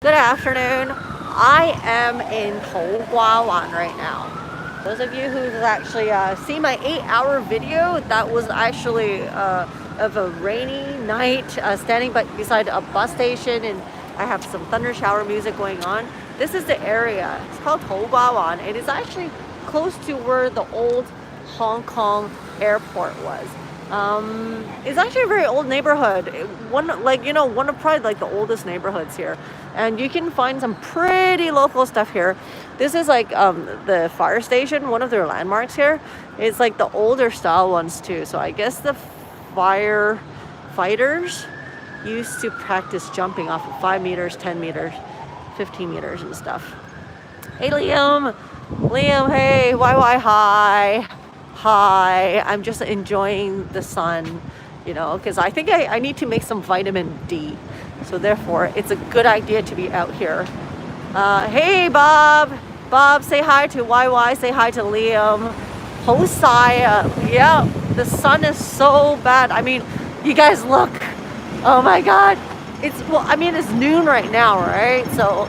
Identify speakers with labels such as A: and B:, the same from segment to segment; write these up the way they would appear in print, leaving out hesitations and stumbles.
A: Good afternoon. I am in ToKwaWan right now. Those of you who've actually seen my 8-hour video, that was actually of a rainy night standing beside a bus station, and I have some thunder shower music going on. This is the area. It's called ToKwaWan. It is actually close to where the old Hong Kong airport was. It's actually a very old neighborhood. One of probably like the oldest neighborhoods here, and you can find some pretty local stuff here. This is like the fire station, one of their landmarks here. It's like the older style ones too. So I guess the firefighters used to practice jumping off of 5 meters, 10 meters, 15 meters and stuff. Hey Liam, hey, hi. Hi, I'm just enjoying the sun, because I think I need to make some vitamin D. So therefore, it's a good idea to be out here. Hey, Bob. Bob, say hi to YY. Say hi to Liam. Hosea. Yeah, the sun is so bad. I mean, you guys look. Oh my God. It's noon right now, right? So,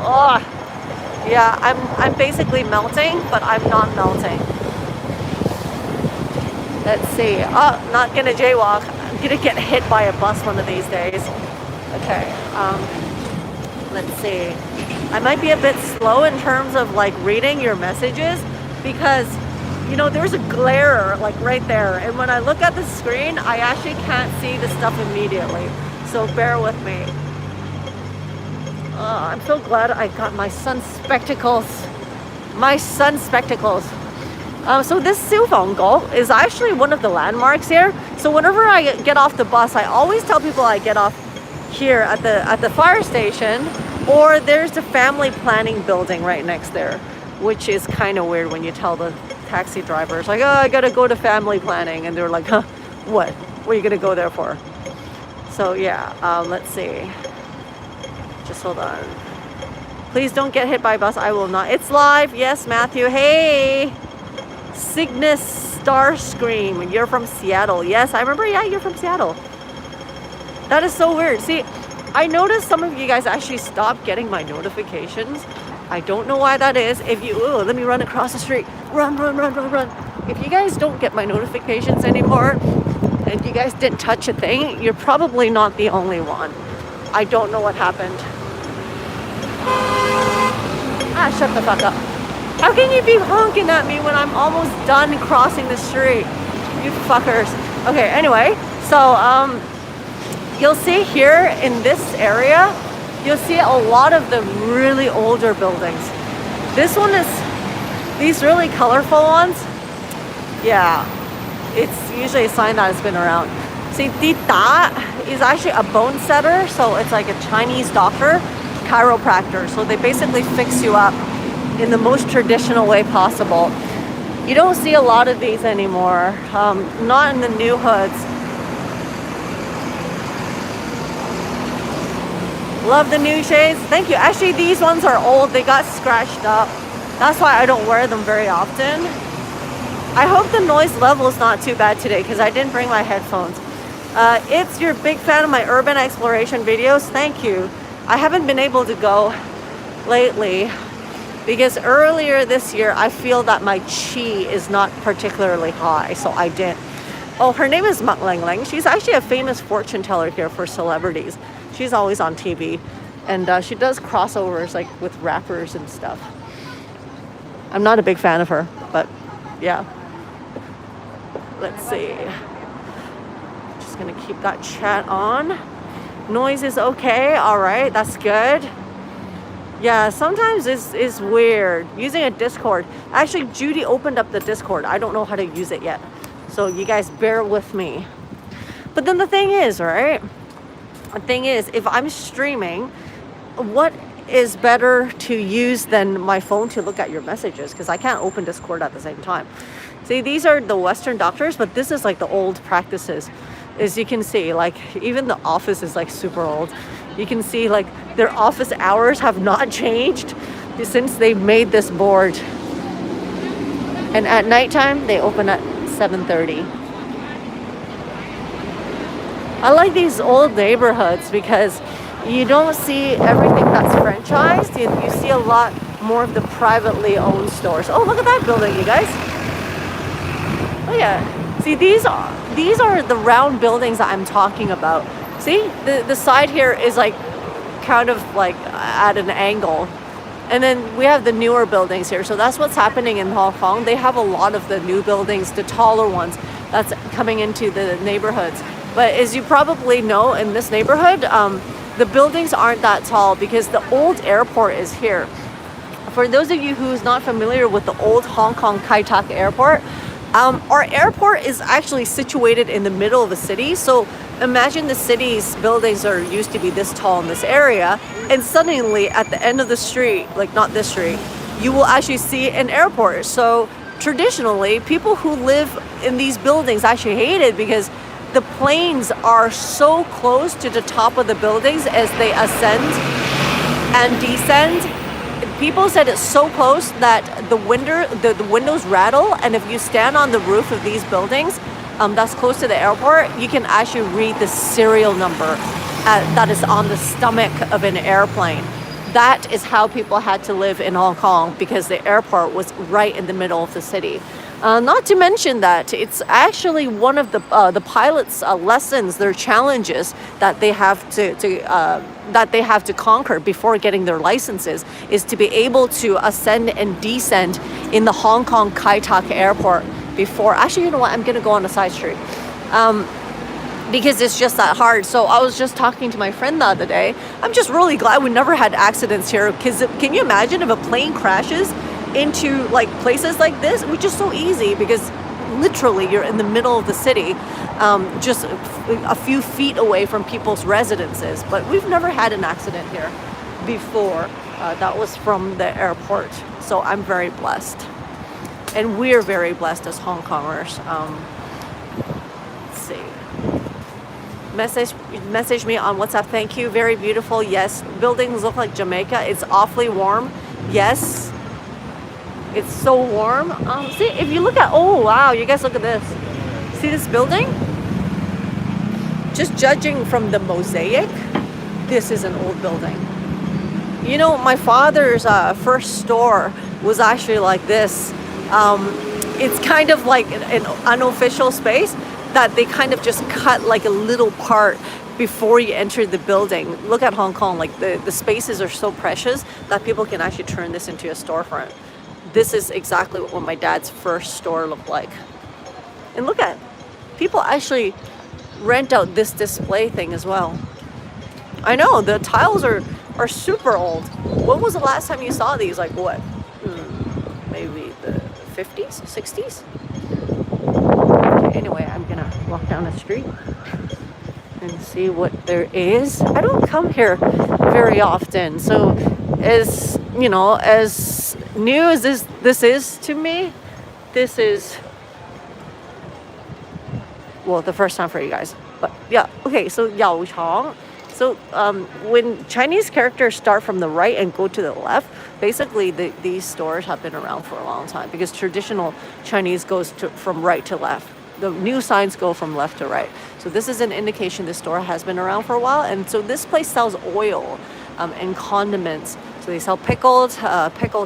A: yeah, I'm basically melting, but I'm not melting. Let's see. Oh, not gonna jaywalk. I'm gonna get hit by a bus one of these days. Okay. Let's see. I might be a bit slow in terms of like reading your messages because there's a glare like right there, and when I look at the screen, I actually can't see the stuff immediately. So bear with me. I'm so glad I got my sun spectacles. So this Silvango is actually one of the landmarks here. So whenever I get off the bus, I always tell people I get off here at the fire station, or there's the family planning building right next there, which is kind of weird when you tell the taxi drivers like, oh, I gotta go to family planning, and they're like, huh, what are you gonna go there for? So yeah, let's see. Just hold on. Please don't get hit by a bus. I will not. It's live. Yes, Matthew. Hey. Cygnus Starscream, you're from Seattle. Yes, I remember. Yeah, you're from Seattle. That is so weird. See, I noticed some of you guys actually stopped getting my notifications. I don't know why that is. Let me run across the street. Run. If you guys don't get my notifications anymore, and you guys didn't touch a thing, you're probably not the only one. I don't know what happened. Shut the fuck up. How can you be honking at me when I'm almost done crossing the street? You fuckers. Okay, anyway, so you'll see here in this area, you'll see a lot of the really older buildings. This one is, these really colorful ones, yeah, it's usually a sign that it's been around. See, Tita is actually a bone setter, so it's like a Chinese doctor, chiropractor. So they basically fix you up in the most traditional way possible. You don't see a lot of these anymore, not in the new hoods. Love the new shades. Thank you. Actually, these ones are old. They got scratched up. That's why I don't wear them very often. I hope the noise level is not too bad today because I didn't bring my headphones. It's your big fan of my urban exploration videos. Thank you. I haven't been able to go lately because earlier this year, I feel that my chi is not particularly high, so I didn't. Oh, her name is Mak Leng Leng. She's actually a famous fortune teller here for celebrities. She's always on TV, and she does crossovers like with rappers and stuff. I'm not a big fan of her, but yeah. Let's see. Just gonna keep that chat on. Noise is okay. All right, that's good. Yeah, sometimes it's weird using a Discord. Actually, Judy opened up the Discord. I don't know how to use it yet, so you guys bear with me. But then the thing is, right? The thing is, if I'm streaming, what is better to use than my phone to look at your messages? Because I can't open Discord at the same time. See, these are the Western doctors, but this is like the old practices. As you can see, like even the office is like super old. You can see like their office hours have not changed since they made this board. And at nighttime, they open at 7:30. I like these old neighborhoods because You don't see everything that's franchised. You see a lot more of the privately owned stores. Oh, look at that building, you guys. Oh yeah. See, these are the round buildings that I'm talking about. See, the side here is like kind of like at an angle. And then we have the newer buildings here. So that's what's happening in Hong Kong. They have a lot of the new buildings, the taller ones that's coming into the neighborhoods. But as you probably know, in this neighborhood, the buildings aren't that tall because the old airport is here. For those of you who's not familiar with the old Hong Kong Kai Tak airport, our airport is actually situated in the middle of the city. So imagine the city's buildings are used to be this tall in this area, and suddenly at the end of the street, like not this street, you will actually see an airport. So traditionally, people who live in these buildings actually hate it because the planes are so close to the top of the buildings as they ascend and descend. People said it's so close that the windows rattle, and if you stand on the roof of these buildings that's close to the airport, you can actually read the serial number that is on the stomach of an airplane. That is how people had to live in Hong Kong because the airport was right in the middle of the city. Not to mention that it's actually one of the pilots' lessons, their challenges that they have to conquer before getting their licenses, is to be able to ascend and descend in the Hong Kong Kai Tak airport before. Actually, you know what? I'm gonna go on a side street because it's just that hard. So I was just talking to my friend the other day. I'm just really glad we never had accidents here. Because can you imagine if a plane crashes into like places like this, which is so easy because literally you're in the middle of the city, just a few feet away from people's residences. But we've never had an accident here before. That was from the airport. So I'm very blessed. And we're very blessed as Hong Kongers. Let's see. Message me on WhatsApp. Thank you. Very beautiful. Yes. Buildings look like Jamaica. It's awfully warm. Yes. It's so warm. See, if you look at, oh wow, you guys look at this. See this building? Just judging from the mosaic, this is an old building. You know, my father's first store was actually like this. It's kind of like an unofficial space that they kind of just cut like a little part before you enter the building. Look at Hong Kong, like the spaces are so precious that people can actually turn this into a storefront. This is exactly what my dad's first store looked like. And look at, people actually rent out this display thing as well. I know, the tiles are super old. When was the last time you saw these? Like what? Maybe the 50s, 60s? Okay, anyway, I'm gonna walk down the street and see what there is. I don't come here very often, so as you know, as new as this is to me, this is, well, the first time for you guys. But yeah, okay, so Yao Chong. So when Chinese characters start from the right and go to the left, basically these stores have been around for a long time because traditional Chinese goes from right to left. The new signs go from left to right. So this is an indication this store has been around for a while. And so this place sells oil and condiments. So they sell pickled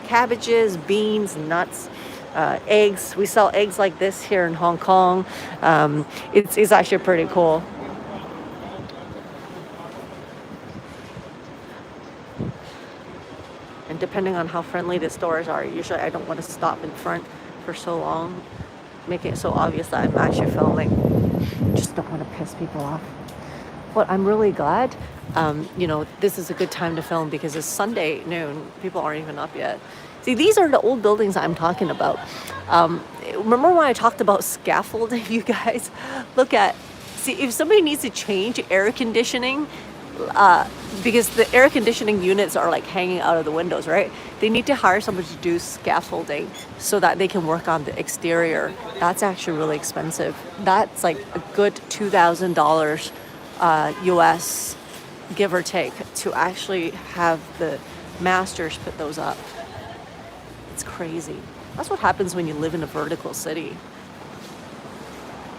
A: cabbages, beans, nuts, eggs. We sell eggs like this here in Hong Kong. It's actually pretty cool. And depending on how friendly the stores are, usually I don't want to stop in front for so long, making it so obvious that I'm actually filming. Just don't want to piss people off. But I'm really glad, you know, this is a good time to film because it's Sunday noon. People aren't even up yet. See, these are the old buildings I'm talking about. Remember when I talked about scaffolding, you guys? Look at, see, if somebody needs to change air conditioning, because the air conditioning units are like hanging out of the windows, right? They need to hire someone to do scaffolding so that they can work on the exterior. That's actually really expensive. That's like a good $2,000 US, give or take, to actually have the masters put those up. It's crazy. That's what happens when you live in a vertical city.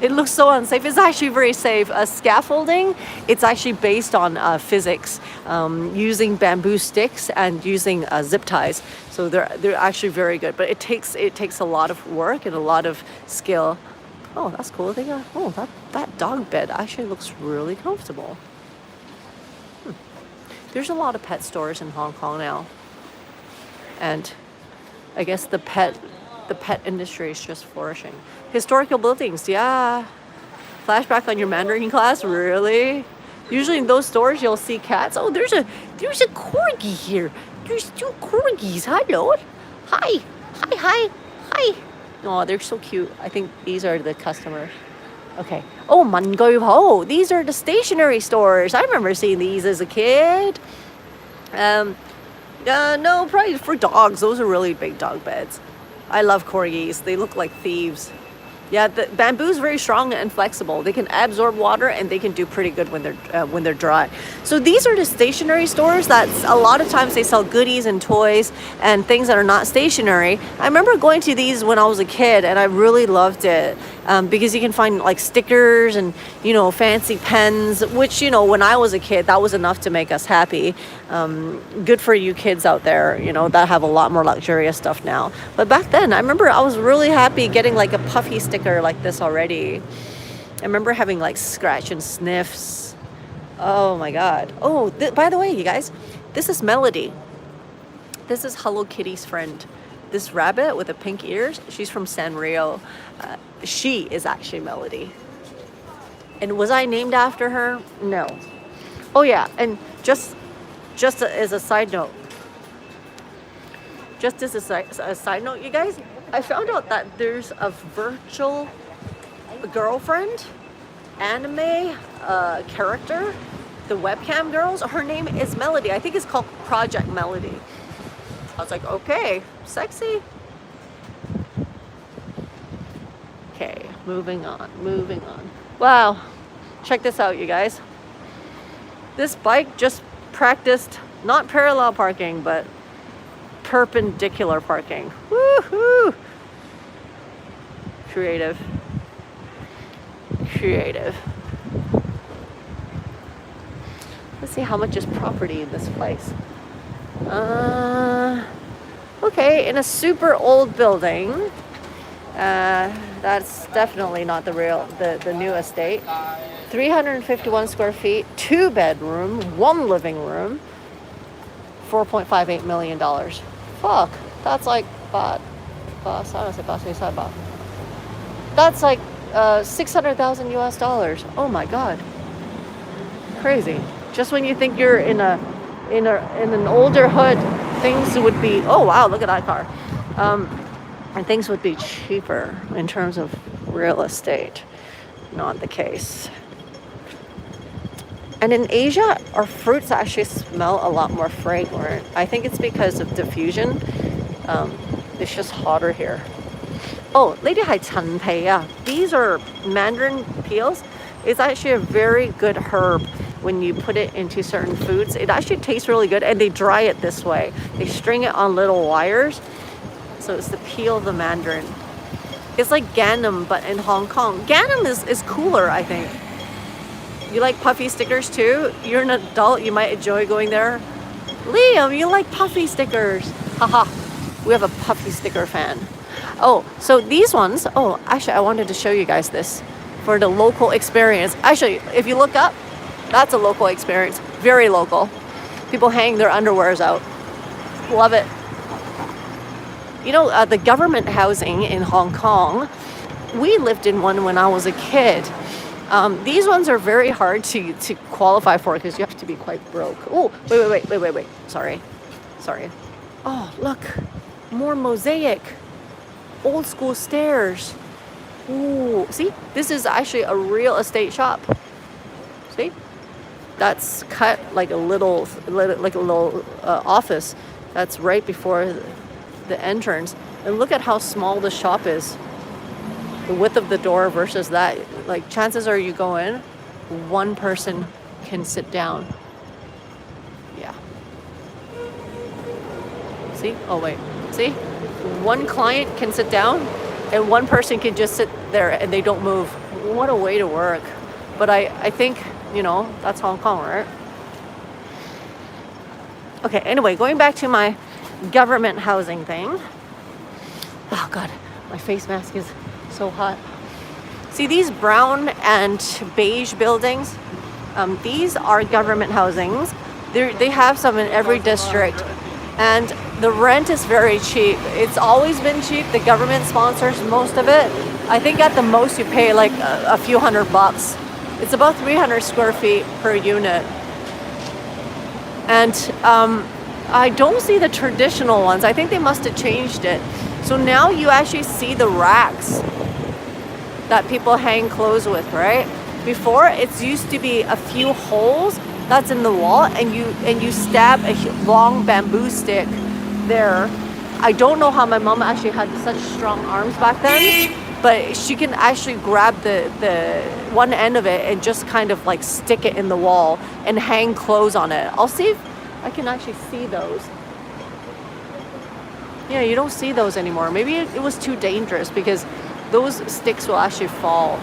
A: It looks so unsafe. It's actually very safe. Scaffolding, it's actually based on physics, using bamboo sticks and using zip ties. So they're actually very good. But it takes a lot of work and a lot of skill. Oh, that's cool. They got that dog bed actually looks really comfortable. There's a lot of pet stores in Hong Kong now, and I guess the pet industry is just flourishing. Historical buildings, yeah. Flashback on your Mandarin class, really? Usually in those stores you'll see cats. Oh, there's a corgi here. There's 2 corgis. Hello. Hi. Oh, they're so cute. I think these are the customers. Okay. Oh, Man Gui Po. These are the stationery stores. I remember seeing these as a kid. No, probably for dogs. Those are really big dog beds. I love corgis. They look like thieves. Yeah, the bamboo is very strong and flexible. They can absorb water and they can do pretty good when they're dry. So these are the stationery stores that a lot of times they sell goodies and toys and things that are not stationary. I remember going to these when I was a kid and I really loved it because you can find like stickers and, you know, fancy pens, which, you know, when I was a kid, that was enough to make us happy. Good for you kids out there, you know, that have a lot more luxurious stuff now. But back then, I remember I was really happy getting like a puffy sticker like this already. I remember having like scratch and sniffs. Oh my god. Oh, by the way, you guys, this is Melody. This is Hello Kitty's friend. This rabbit with the pink ears, she's from Sanrio. She is actually Melody. And was I named after her? No. Oh yeah, and just as a side note, you guys, I found out that there's a virtual girlfriend anime character, the webcam girls. Her name is Melody. I think it's called Project Melody. I was like, okay, sexy. Okay, moving on. Wow, check this out, you guys. This bike just practiced not parallel parking, but perpendicular parking. Woohoo! Creative. Let's see how much is property in this place. Okay, in a super old building. That's definitely not the new estate. 351 square feet, 2 bedroom, 1 living room, $4.58 million. Fuck, that's like that's like $600,000 US. Oh my god, crazy. Just when you think you're in an older hood, things would be, oh wow, look at that car, and things would be cheaper in terms of real estate. Not the case. And in Asia, our fruits actually smell a lot more fragrant. I think it's because of diffusion. It's just hotter here. Oh, these are mandarin peels. It's actually a very good herb when you put it into certain foods. It actually tastes really good, and they dry it this way. They string it on little wires. So it's the peel of the mandarin. It's like Ganem, but in Hong Kong. Ganem is cooler, I think. You like puffy stickers too? You're an adult, you might enjoy going there. Liam, you like puffy stickers. Haha, we have a puffy sticker fan. Oh, so these ones, oh, actually I wanted to show you guys this for the local experience. Actually, if you look up, that's a local experience, very local. People hang their underwears out. Love it. You know, the government housing in Hong Kong, we lived in one when I was a kid. These ones are very hard to qualify for because you have to be quite broke. Oh, wait. Sorry. Oh, look. More mosaic. Old school stairs. Ooh, see? This is actually a real estate shop. See? That's cut like a little office. That's right before the entrance. And look at how small the shop is. The width of the door versus that, like chances are you go in, one person can sit down. Yeah. See? Oh wait. See? One client can sit down and one person can just sit there and they don't move. what a way to work. But I think, you know, that's Hong Kong, right? Okay, anyway, going back to my government housing thing. Oh God, my face mask is so hot. See these brown and beige buildings? These are government housings. They have some in every district. And the rent is very cheap. It's always been cheap. The government sponsors most of it. I think at the most you pay like a few $100. It's about 300 square feet per unit. And I don't see the traditional ones. I think they must have changed it. So now you actually see the racks that people hang clothes with, right? Before, it used to be a few holes that's in the wall, and you stab a long bamboo stick there. I don't know how my mom actually had such strong arms back then, but she can actually grab the one end of it and just kind of like stick it in the wall and hang clothes on it. I'll see if I can actually see those. Yeah, you don't see those anymore. Maybe it was too dangerous because those sticks will actually fall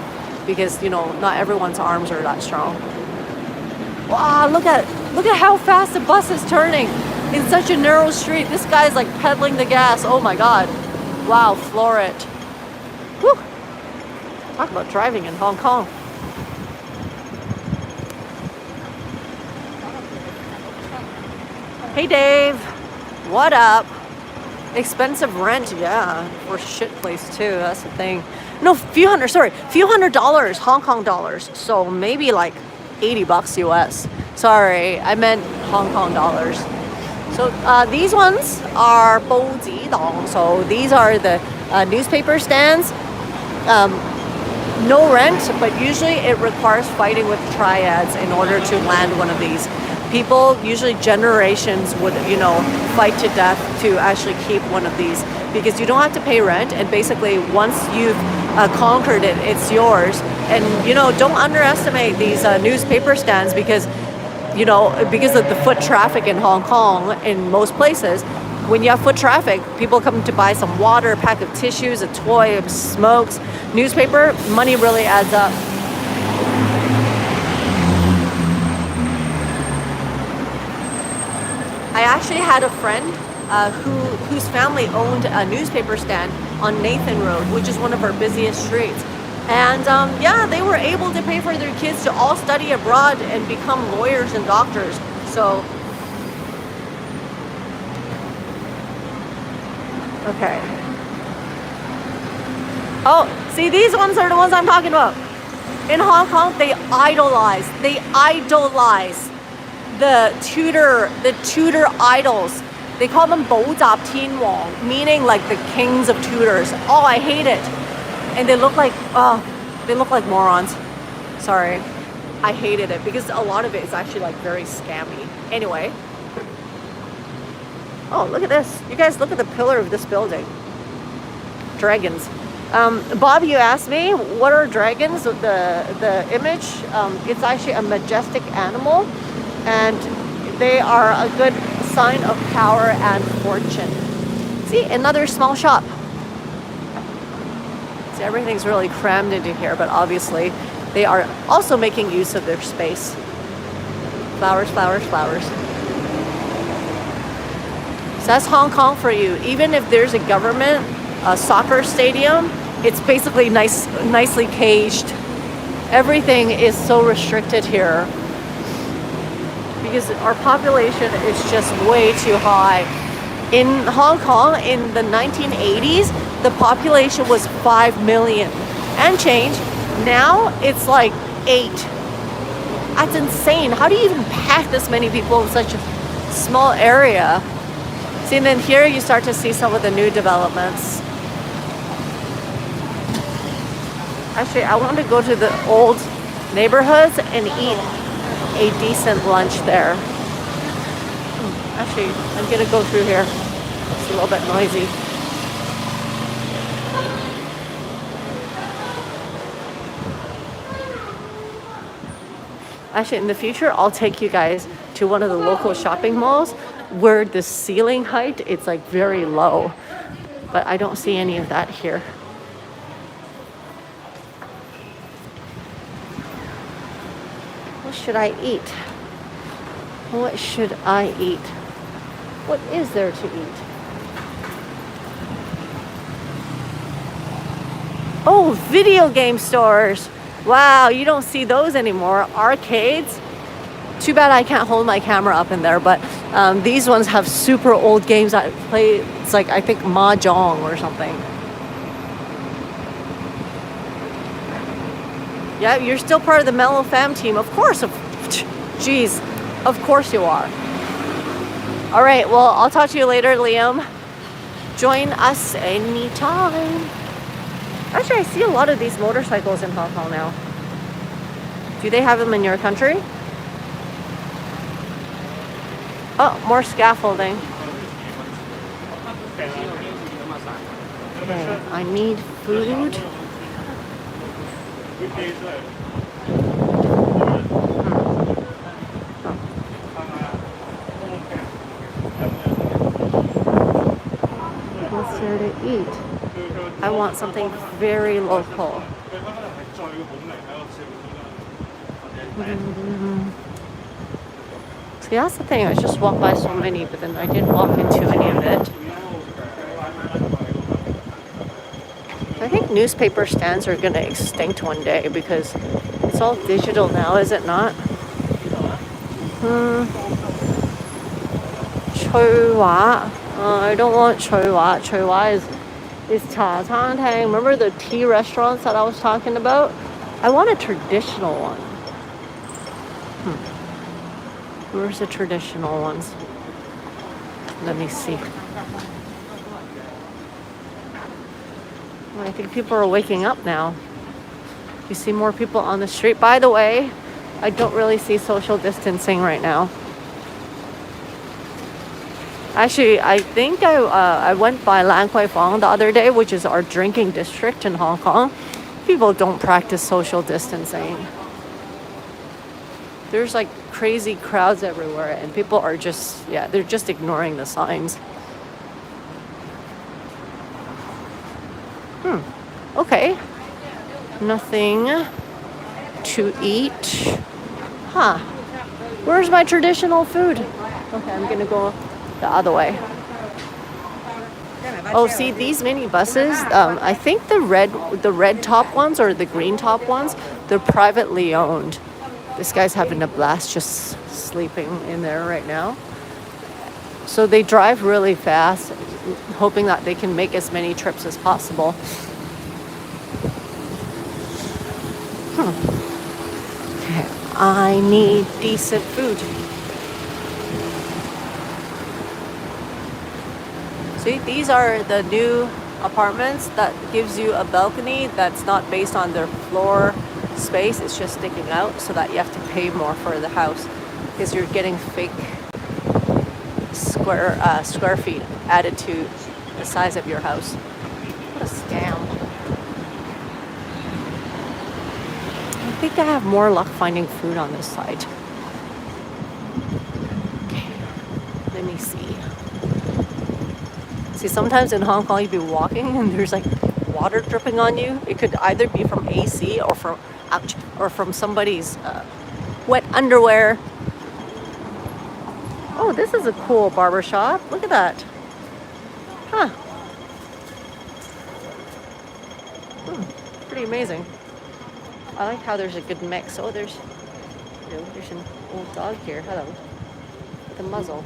A: because, you know, not everyone's arms are that strong. Wow, look at how fast the bus is turning in such a narrow street. This guy's like pedaling the gas. Oh my God. Wow, floor it. Whew. Talk about driving in Hong Kong. Hey Dave, what up? Expensive rent, yeah, for shit place too, that's the thing. No, few hundred dollars, Hong Kong dollars. So maybe like $80 US. Sorry, I meant Hong Kong dollars. So these ones are 報紙檔. So these are the newspaper stands. No rent, but usually it requires fighting with triads in order to land one of these. People, usually generations, would, you know, fight to death to actually keep one of these because you don't have to pay rent, and basically once you've conquered it, it's yours. And, you know, don't underestimate these newspaper stands because, you know, because of the foot traffic in Hong Kong, in most places, when you have foot traffic, people come to buy some water, a pack of tissues, a toy, smokes, newspaper, money really adds up. I actually had a friend whose family owned a newspaper stand on Nathan Road, which is one of our busiest streets. And yeah, they were able to pay for their kids to all study abroad and become lawyers and doctors. So, okay. Oh, see, these ones are the ones I'm talking about. In Hong Kong, they idolize the Tudor idols. They call them 補習天王, meaning like the kings of Tudors. Oh, I hate it. And they look like morons. Sorry. I hated it because a lot of it is actually like very scammy. Anyway. Oh, look at this. You guys look at the pillar of this building. Dragons. Bob, you asked me, what are dragons? The image, it's actually a majestic animal, and they are a good sign of power and fortune. See, another small shop. See, everything's really crammed into here, but obviously they are also making use of their space. Flowers, flowers, flowers. So that's Hong Kong for you. Even if there's a government soccer stadium, it's basically nicely caged. Everything is so restricted here because our population is just way too high. In Hong Kong, in the 1980s, the population was 5 million and change. Now it's like 8. That's insane. How do you even pack this many people in such a small area? See, and then here you start to see some of the new developments. Actually, I want to go to the old neighborhoods and eat a decent lunch there. Actually, I'm gonna go through here. It's a little bit noisy. Actually, in the future, I'll take you guys to one of the local shopping malls where the ceiling height, it's like very low. But I don't see any of that here. What should I eat? What should I eat? What is there to eat? Oh, video game stores. Wow, you don't see those anymore. Arcades. Too bad I can't hold my camera up in there, but these ones have super old games that play. It's like, I think, Mahjong or something. Yeah, you're still part of the Mellow Fam team. Of course. Geez, of course you are. All right, well, I'll talk to you later, Liam. Join us anytime. Actually, I see a lot of these motorcycles in Hong Kong now. Do they have them in your country? Oh, more scaffolding. Okay, I need food. What's there to eat? I want something very local. See, that's the thing. I just walked by so many, but then I didn't walk into any of it. I think newspaper stands are going to extinct one day because it's all digital now, is it not? CatMom. I don't want CatMom. CatMom is cha chan tang. Remember the tea restaurants that I was talking about? I want a traditional one. Where's the traditional ones? Let me see. I think people are waking up now. You see more people on the street. By the way, I don't really see social distancing right now. Actually, I think I went by Lan Kwai Fong the other day, which is our drinking district in Hong Kong. People don't practice social distancing. There's like crazy crowds everywhere, and people are just, they're just ignoring the signs. Okay. Nothing to eat. Huh. Where's my traditional food? Okay, I'm gonna go the other way. Oh, see, these mini buses, I think the red top ones or the green top ones, they're privately owned. This guy's having a blast just sleeping in there right now. So they drive really fast, hoping that they can make as many trips as possible. Okay, I need decent food. See, these are the new apartments that gives you a balcony that's not based on their floor space. It's just sticking out so that you have to pay more for the house because you're getting fake square feet added to the size of your house. What a scam. I think I have more luck finding food on this side. Okay, let me see. See, sometimes in Hong Kong you'd be walking and there's like water dripping on you. It could either be from AC or from somebody's wet underwear. Oh, this is a cool barber shop. Look at that. Huh. Pretty amazing. I like how there's a good mix. Oh, there's an old dog here. Hello. With a muzzle.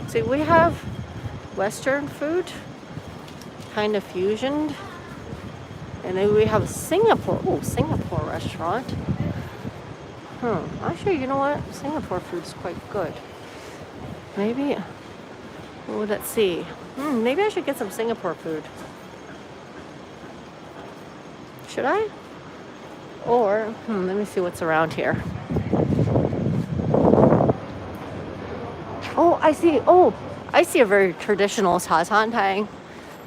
A: See, we have Western food, kind of fusioned. And then we have a Singapore restaurant. Actually, you know what? Singapore food's quite good. Maybe, let's see. Maybe I should get some Singapore food. Should I? Or, let me see what's around here. Oh, I see a very traditional cha chan tang.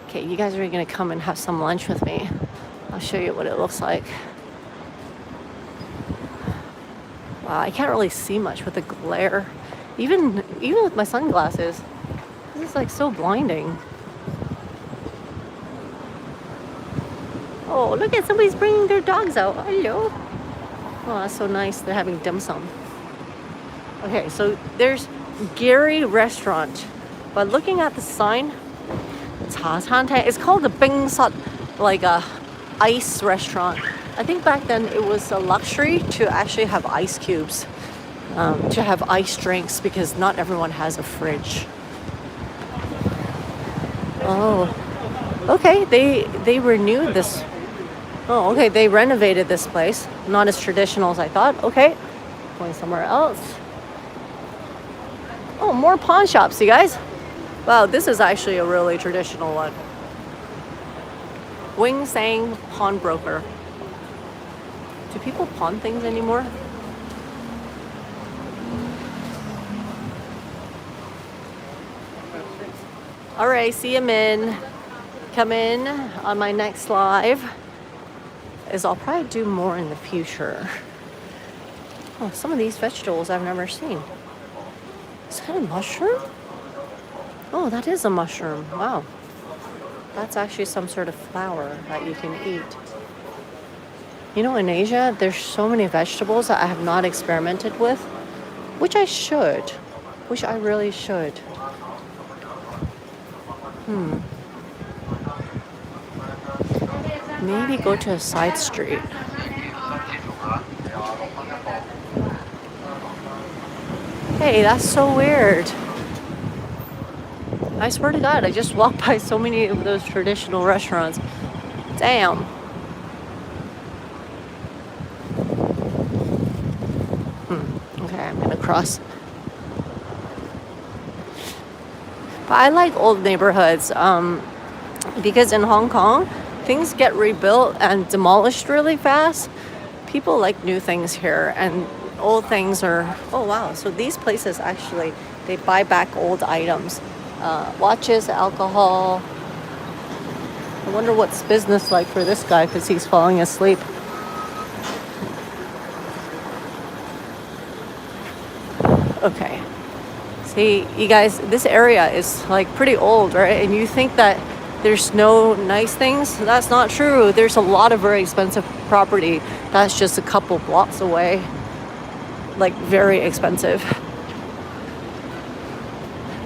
A: Okay, you guys are gonna come and have some lunch with me. I'll show you what it looks like. Wow, I can't really see much with the glare. Even with my sunglasses. This is like so blinding. Oh, look at somebody's bringing their dogs out. Hello. Oh, that's so nice. They're having dim sum. Okay, so there's Gary Restaurant. But looking at the sign, it's called the Bing Sut, like a ice restaurant. I think back then it was a luxury to actually have ice cubes, to have ice drinks, because not everyone has a fridge. Oh, okay. They renewed this. Oh, okay. They renovated this place. Not as traditional as I thought. Okay, going somewhere else. Oh, more pawn shops, you guys. Wow, this is actually a really traditional one. Wing Sang Pawnbroker. Do people pawn things anymore? All right, see you, Min. Come in on my next live. I'll probably do more in the future. Oh, some of these vegetables I've never seen. Is that a mushroom? Oh, that is a mushroom. Wow. That's actually some sort of flower that you can eat. You know, in Asia, there's so many vegetables that I have not experimented with, which I should. Which I really should. Maybe go to a side street. Hey, that's so weird. I swear to God, I just walked by so many of those traditional restaurants. Damn. Okay, I'm gonna cross. But I like old neighborhoods because in Hong Kong, things get rebuilt and demolished really fast. People like new things here, and old things are... Oh, wow. So these places actually, they buy back old items. Watches, alcohol. I wonder what's business like for this guy because he's falling asleep. Okay. See, you guys, this area is like pretty old, right? And you think that there's no nice things? That's not true. There's a lot of very expensive property that's just a couple blocks away. Like very expensive.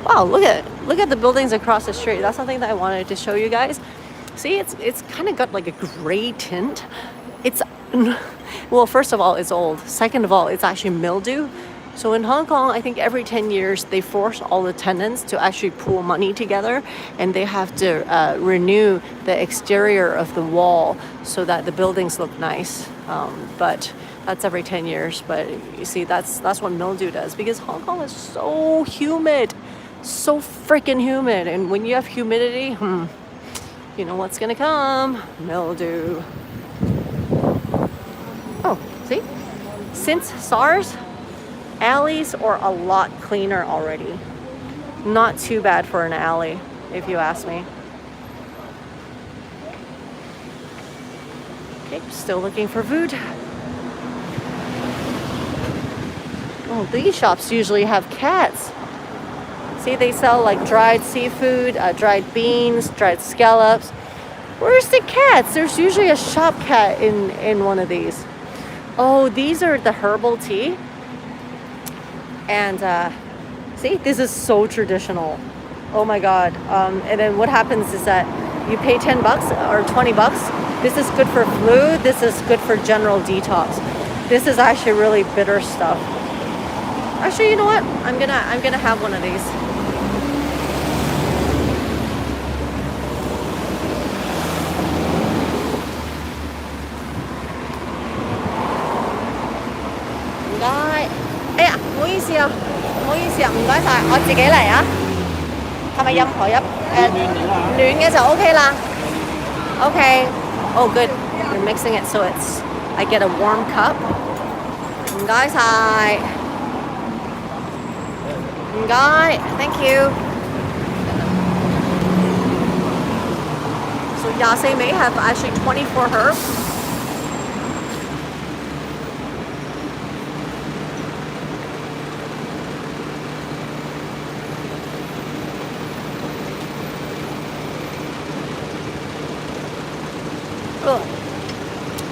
A: Wow, look at the buildings across the street. That's something that I wanted to show you guys. See, it's kind of got like a gray tint. It's, well, first of all, it's old. Second of all, it's actually mildew. So in Hong Kong, I think every 10 years, they force all the tenants to actually pool money together, and they have to renew the exterior of the wall so that the buildings look nice. But that's every 10 years. But you see, that's what mildew does, because Hong Kong is so humid. So freaking humid, and when you have humidity, you know what's gonna come? Mildew. Oh, see? Since SARS, alleys are a lot cleaner already. Not too bad for an alley, if you ask me. Okay, still looking for food. Oh, these shops usually have cats. See, they sell like dried seafood, dried beans, dried scallops. Where's the cats? There's usually a shop cat in one of these. Oh, these are the herbal tea. And see, this is so traditional. Oh my God. And then what happens is that you pay 10 bucks or 20 bucks. This is good for flu. This is good for general detox. This is actually really bitter stuff. Actually, you know what? I'm gonna have one of these.哎呀，唔好意思啊，唔好意思啊，唔該晒，我自己嚟啊。係咪任何暖嘅就 OK 啦 ？OK. Oh, good. You're mixing it so I get a warm cup. 唔該晒。唔該 ，Thank you. So Yase may have actually 24 herbs.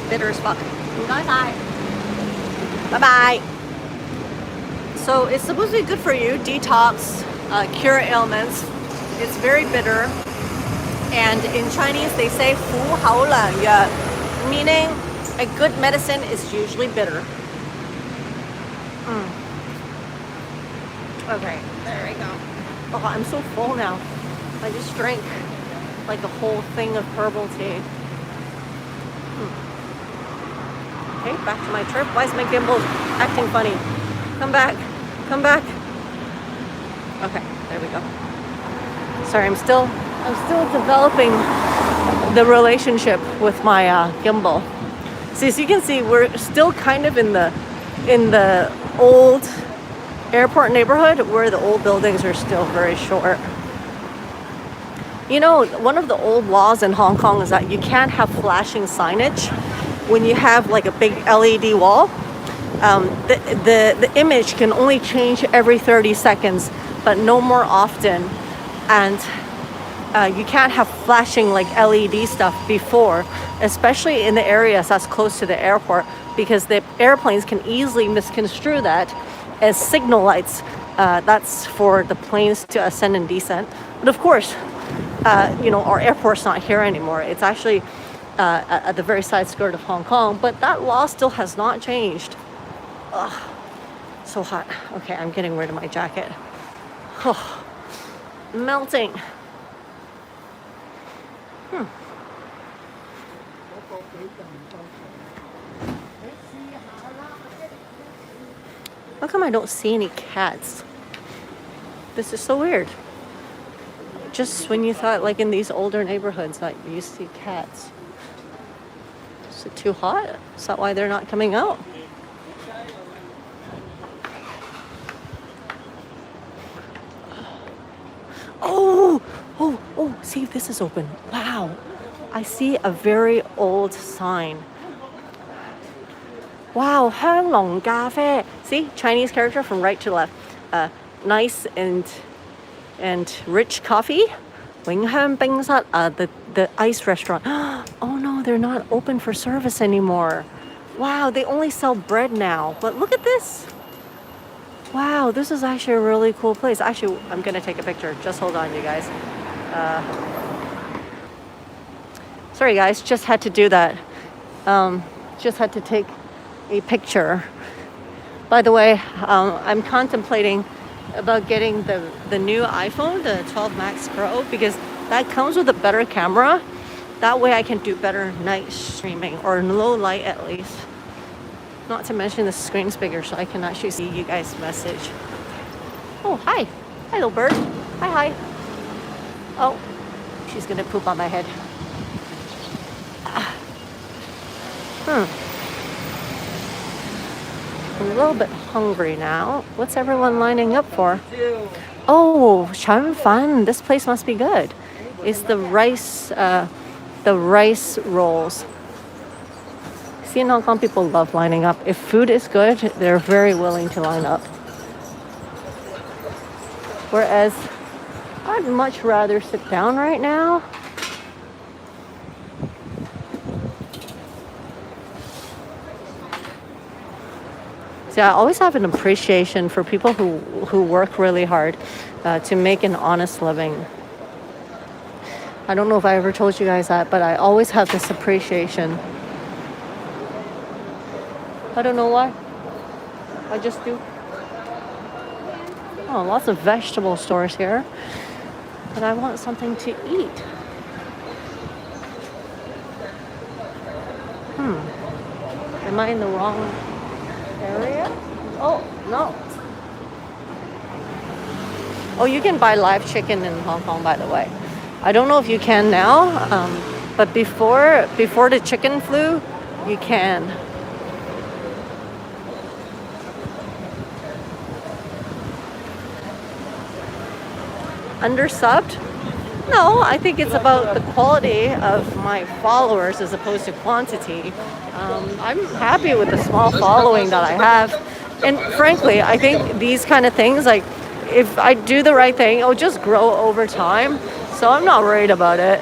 A: Bitter as fuck. 唔該晒。Bye-bye. So it's supposed to be good for you, detox, cure ailments. It's very bitter. And in Chinese, they say 服好了药, meaning a good medicine is usually bitter. Okay, there we go. Oh, I'm so full now. I just drank like a whole thing of herbal tea. Okay, back to my trip. Why is my gimbal acting funny? Come back. Come back. Okay, there we go. Sorry, I'm still developing the relationship with my gimbal. See, as you can see, we're still kind of in the old airport neighborhood where the old buildings are still very short. You know, one of the old laws in Hong Kong is that you can't have flashing signage when you have like a big LED wall. The image can only change every 30 seconds, but no more often. And you can't have flashing like LED stuff before, especially in the areas that's close to the airport, because the airplanes can easily misconstrue that as signal lights. That's for the planes to ascend and descend. But of course, you know, our airport's not here anymore. It's actually at the very side skirt of Hong Kong, but that law still has not changed. Ugh, so hot. Okay, I'm getting rid of my jacket. Oh, melting. How come I don't see any cats? This is so weird. Just when you thought, like in these older neighborhoods, that you see cats. Is it too hot? Is that why they're not coming out? Oh, see if this is open. Wow. I see a very old sign. Wow, 香濃咖啡. See, Chinese character from right to left. Nice and rich coffee. 永香冰室, the ice restaurant. Oh no, they're not open for service anymore. Wow, they only sell bread now. But look at this. Wow, this is actually a really cool place. Actually, I'm gonna take a picture. Just hold on, you guys. Sorry guys, just had to do that. Just had to take a picture. By the way, I'm contemplating about getting the new iPhone, the 12 Max Pro, because that comes with a better camera. That way I can do better night streaming, or in low light at least. Not to mention the screen's bigger, so I can actually see you guys' message. Oh, hi. Hi, little bird. Hi. Oh, she's gonna poop on my head. I'm a little bit hungry now. What's everyone lining up for? Oh, 腸粉. This place must be good. It's the rice rolls. See, in Hong Kong, people love lining up. If food is good, they're very willing to line up. Whereas, I'd much rather sit down right now. See, I always have an appreciation for people who work really hard to make an honest living. I don't know if I ever told you guys that, but I always have this appreciation. I don't know why. I just do. Oh, lots of vegetable stores here. But I want something to eat. Am I in the wrong area? Oh, no. Oh, you can buy live chicken in Hong Kong, by the way. I don't know if you can now, but before the chicken flu, you can. Undersubbed? No, I think it's about the quality of my followers as opposed to quantity. I'm happy with the small following that I have. And frankly, I think these kind of things, like if I do the right thing, it'll just grow over time. So I'm not worried about it.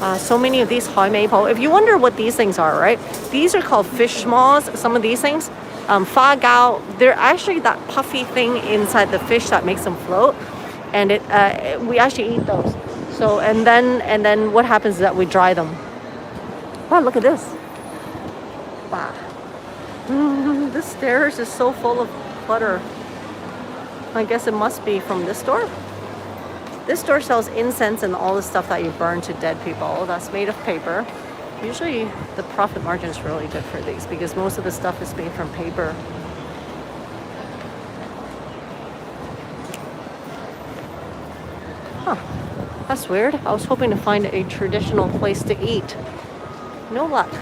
A: So many of these hoi maple. If you wonder what these things are, right? These are called fish smalls. Some of these things, fa gao. They're actually that puffy thing inside the fish that makes them float, and we actually eat those. So and then what happens is that we dry them. Wow, look at this. Wow. This stairs is so full of clutter. I guess it must be from this store. This store sells incense and all the stuff that you burn to dead people. That's made of paper. Usually the profit margin is really good for these because most of the stuff is made from paper. Huh. That's weird. I was hoping to find a traditional place to eat. No luck.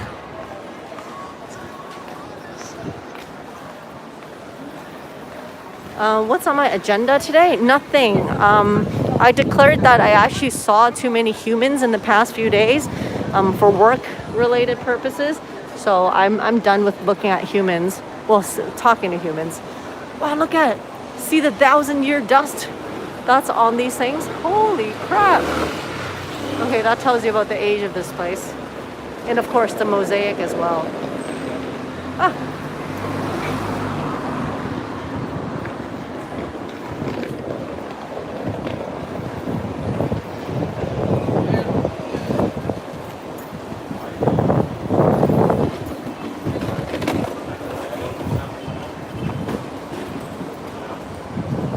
A: What's on my agenda today? Nothing. I declared that I actually saw too many humans in the past few days for work-related purposes. So I'm done with looking at humans. Well, talking to humans. Wow, look at it. See the 1,000-year dust that's on these things? Holy crap. Okay, that tells you about the age of this place. And of course the mosaic as well. Ah.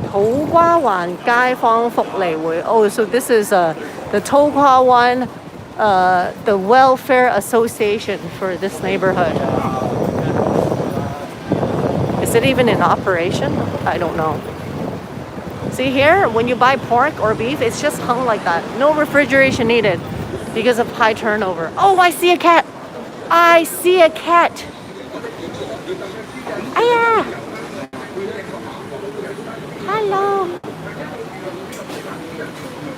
A: ToKwaWan 街坊福利會. Oh, so this is the ToKwaWan, the welfare association for this neighborhood. Is it even in operation? I don't know. See here, when you buy pork or beef, it's just hung like that. No refrigeration needed because of high turnover. Oh, I see a cat. I see a cat. Aya. Hello.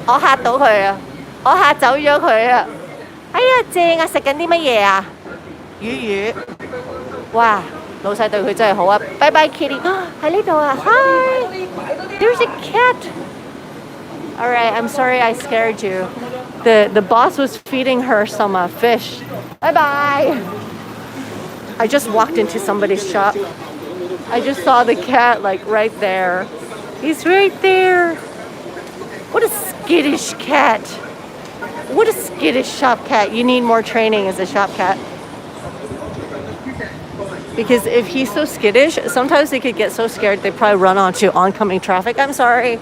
A: 我嚇到佢啊！我嚇走咗佢啊！哎呀，正啊！食緊啲乜嘢啊？魚。哇！老細對佢真係好啊！拜拜 Kitty 喺呢度啊 ！Hi. There's a cat. All right, I'm sorry I scared you. The boss was feeding her some fish. Bye bye. I just walked into somebody's shop. I just saw the cat like right there. He's right there. What a skittish cat. What a skittish shop cat. You need more training as a shop cat. Because if he's so skittish, sometimes they could get so scared they probably run onto oncoming traffic. I'm sorry.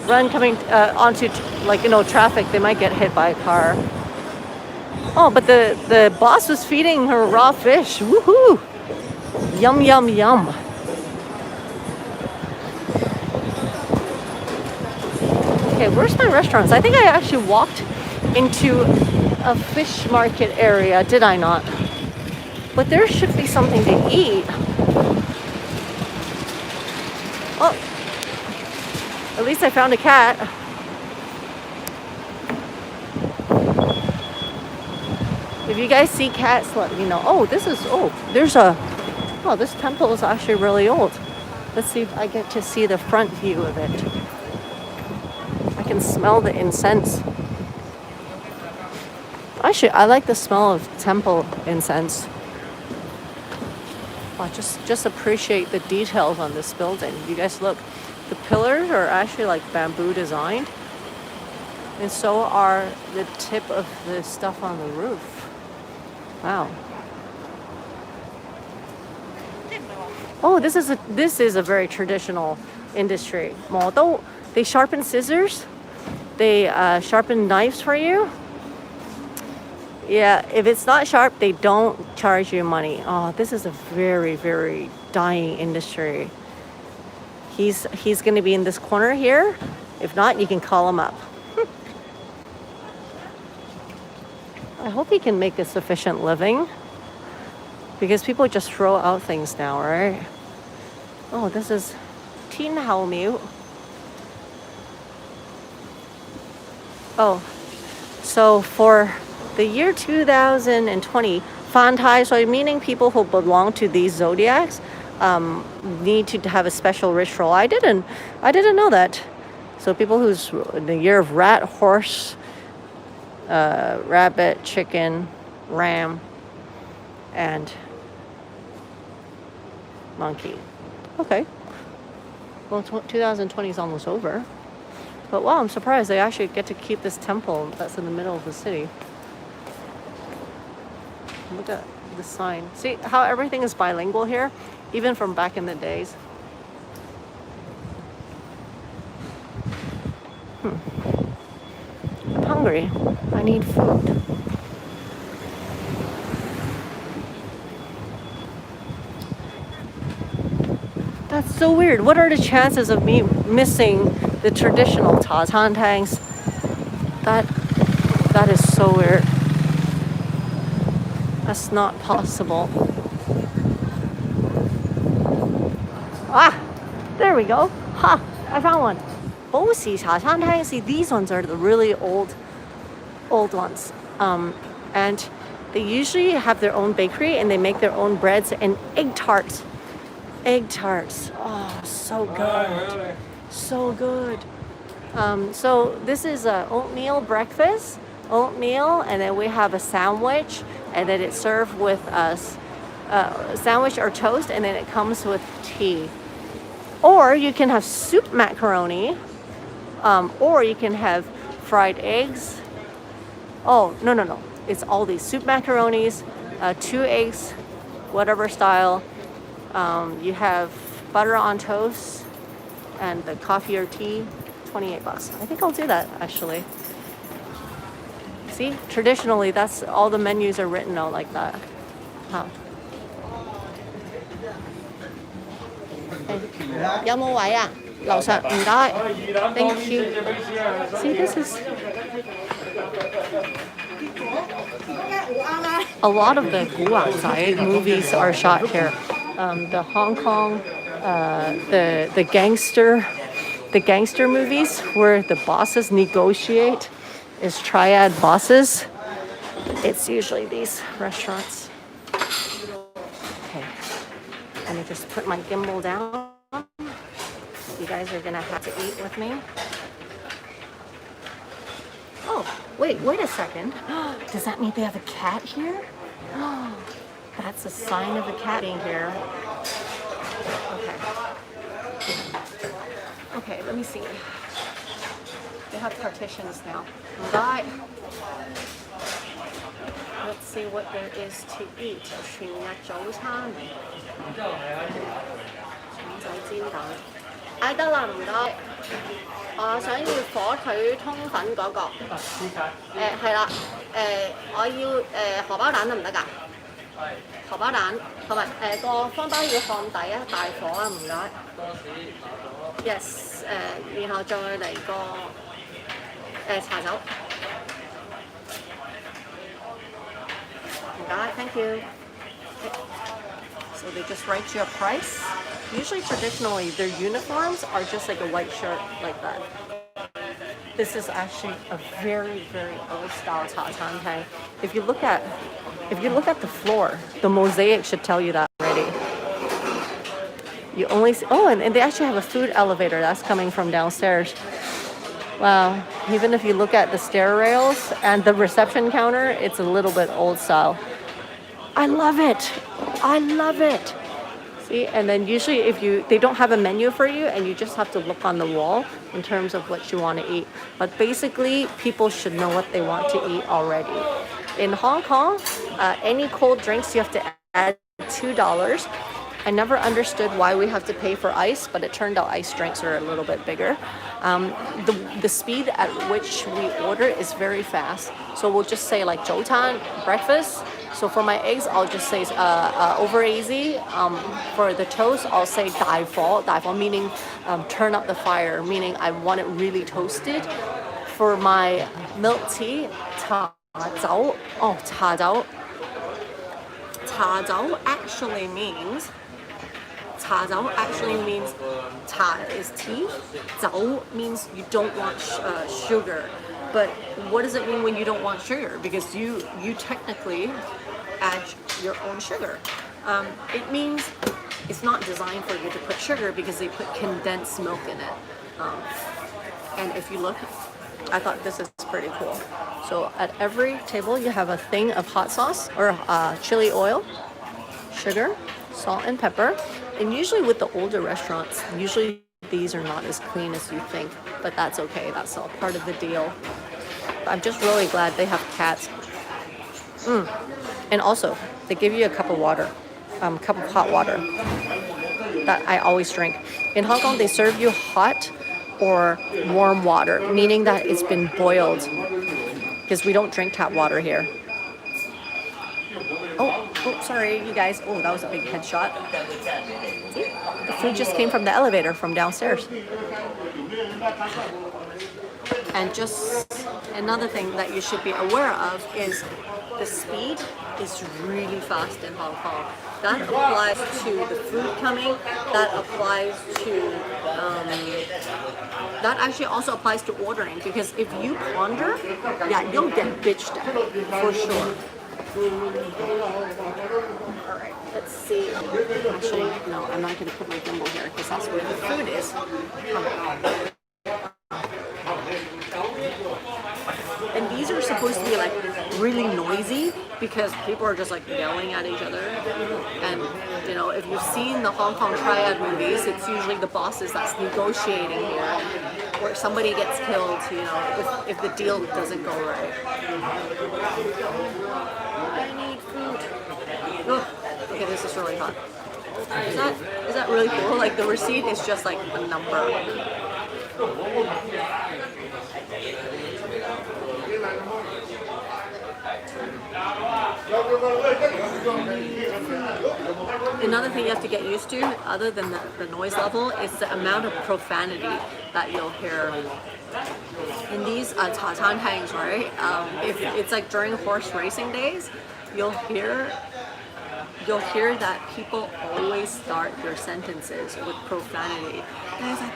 A: Onto traffic. They might get hit by a car. Oh, but the boss was feeding her raw fish. Woohoo! Yum, yum, yum. Okay, where's my restaurants? I think I actually walked into a fish market area, did I not? But there should be something to eat. Oh, at least I found a cat. If you guys see cats, let me know. Oh, this temple is actually really old. Let's see if I get to see the front view of it. I can smell the incense. Actually, I like the smell of temple incense. Wow, just appreciate the details on this building. You guys look, the pillars are actually like bamboo designed. And so are the tip of the stuff on the roof. Wow. Oh, this is a very traditional industry. They sharpen scissors. They sharpen knives for you. Yeah, if it's not sharp, they don't charge you money. Oh, this is a very, very dying industry. He's going to be in this corner here. If not, you can call him up. I hope he can make a sufficient living. Because people just throw out things now, right? Oh, this is Tin Hao Miu. Oh, so for the year 2020, Fan Tai, so meaning people who belong to these zodiacs, need to have a special ritual. I didn't know that. So people who's in the year of rat, horse, rabbit, chicken, ram, and monkey. Okay. Well, 2020 is almost over. But wow, I'm surprised they actually get to keep this temple that's in the middle of the city. Look at the sign. See how everything is bilingual here, even from back in the days. I'm hungry. I need food. That's so weird. What are the chances of me missing the traditional tangs? That is so weird. That's not possible. Ah, there we go. Ha! I found one. Bosi tangs. See, these ones are the really old ones. And they usually have their own bakery and they make their own breads and egg tarts. Oh, so good. So good. So this is a oatmeal breakfast. Oatmeal, and then we have a sandwich, and then it's served with a sandwich or toast, and then it comes with tea. Or you can have soup macaroni, or you can have fried eggs. Oh, no. It's all these soup macaronis, 2 eggs, whatever style. You have butter on toast and the coffee or tea, $28. I think I'll do that actually. See, traditionally, that's all the menus are written out like that. Huh. 有冇位啊？樓上唔該 ，Thank you. See, this is a lot of the guazai movies are shot here. The Hong Kong, the gangster movies where the bosses negotiate is triad bosses. It's usually these restaurants. Okay, let me just put my gimbal down. You guys are gonna have to eat with me. Oh, wait a second. Does that mean they have a cat here? That's a sign of a cat being here. Okay, let me see. They have partitions now. Right. Let's see what there is to eat. 全日早餐。腸仔煎蛋。嗌得啦，唔該。我想要火腿通粉嗰個。係啦。我要荷包蛋得唔得㗎？荷包蛋同埋個方包要放底啊，大火啊，唔該。Yes， 然後再嚟個茶酒。唔該 ，Thank you. So they just write you a price. Usually, traditionally, their uniforms are just like a white shirt like that. This is actually a very, very old style tang. If you look at the floor, the mosaic should tell you that already. You only see, and they actually have a food elevator that's coming from downstairs. Wow, even if you look at the stair rails and the reception counter, it's a little bit old style. I love it. See, and then usually they don't have a menu for you and you just have to look on the wall in terms of what you want to eat. But basically, people should know what they want to eat already. In Hong Kong, any cold drinks you have to add $2. I never understood why we have to pay for ice, but it turned out ice drinks are a little bit bigger. The speed at which we order is very fast. So we'll just say like 早餐, breakfast. So for my eggs, I'll just say over easy. For the toast, I'll say 大火, meaning turn up the fire, meaning I want it really toasted. For my milk tea, 茶酒. Oh, 茶酒. 茶酒actually means 茶 is tea. 酒 means you don't want sugar. But what does it mean when you don't want sugar? Because you technically add your own sugar. It means it's not designed for you to put sugar because they put condensed milk in it. And if you look, I thought this is pretty cool. So at every table you have a thing of hot sauce or chili oil, sugar, salt and pepper. And usually with the older restaurants, usually these are not as clean as you think, but that's okay. That's all part of the deal. I'm just really glad they have cats. And also, they give you a cup of water, cup of hot water that I always drink. In Hong Kong, they serve you hot or warm water, meaning that it's been boiled, because we don't drink tap water here. Oh, sorry, you guys. Oh, that was a big headshot. See? The food just came from the elevator from downstairs. And just another thing that you should be aware of is the speed is really fast in Hong Kong. That applies to the food coming. That applies to, that actually also applies to ordering, because if you ponder, yeah, you'll get bitched at for sure. Alright, let's see. Actually, no, I'm not going to put my gimbal here because that's where the food is. And these are supposed to be like really noisy because people are just like yelling at each other. And you know, if you've seen the Hong Kong triad movies, it's usually the bosses that's negotiating here, where somebody gets killed, you know, if the deal doesn't go right. I need food. Oh, okay, this is really hot. Is that really cool? Like the receipt is just like a number. Another thing you have to get used to, other than the noise level, is the amount of profanity that you'll hear. In these hangs, right? If it's like during horse racing days, you'll hear that people always start their sentences with profanity. And it's like,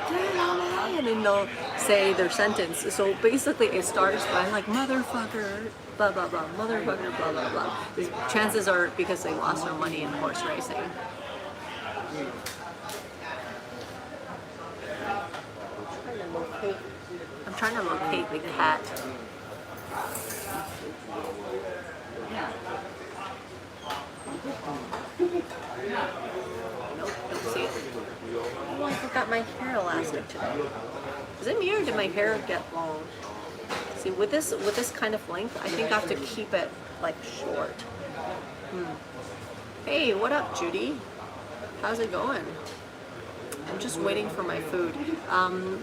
A: and then they'll say their sentence. So basically it starts by like, motherfucker, blah, blah, blah, motherfucker, blah, blah, blah. The chances are because they lost their money in horse racing. I'm trying to locate the cat. Nope, don't see it. Oh, I forgot my hair elastic today. Is it me or did my hair get long? See, with this kind of length, I think I have to keep it like short. Hey, what up, Judy? How's it going? I'm just waiting for my food.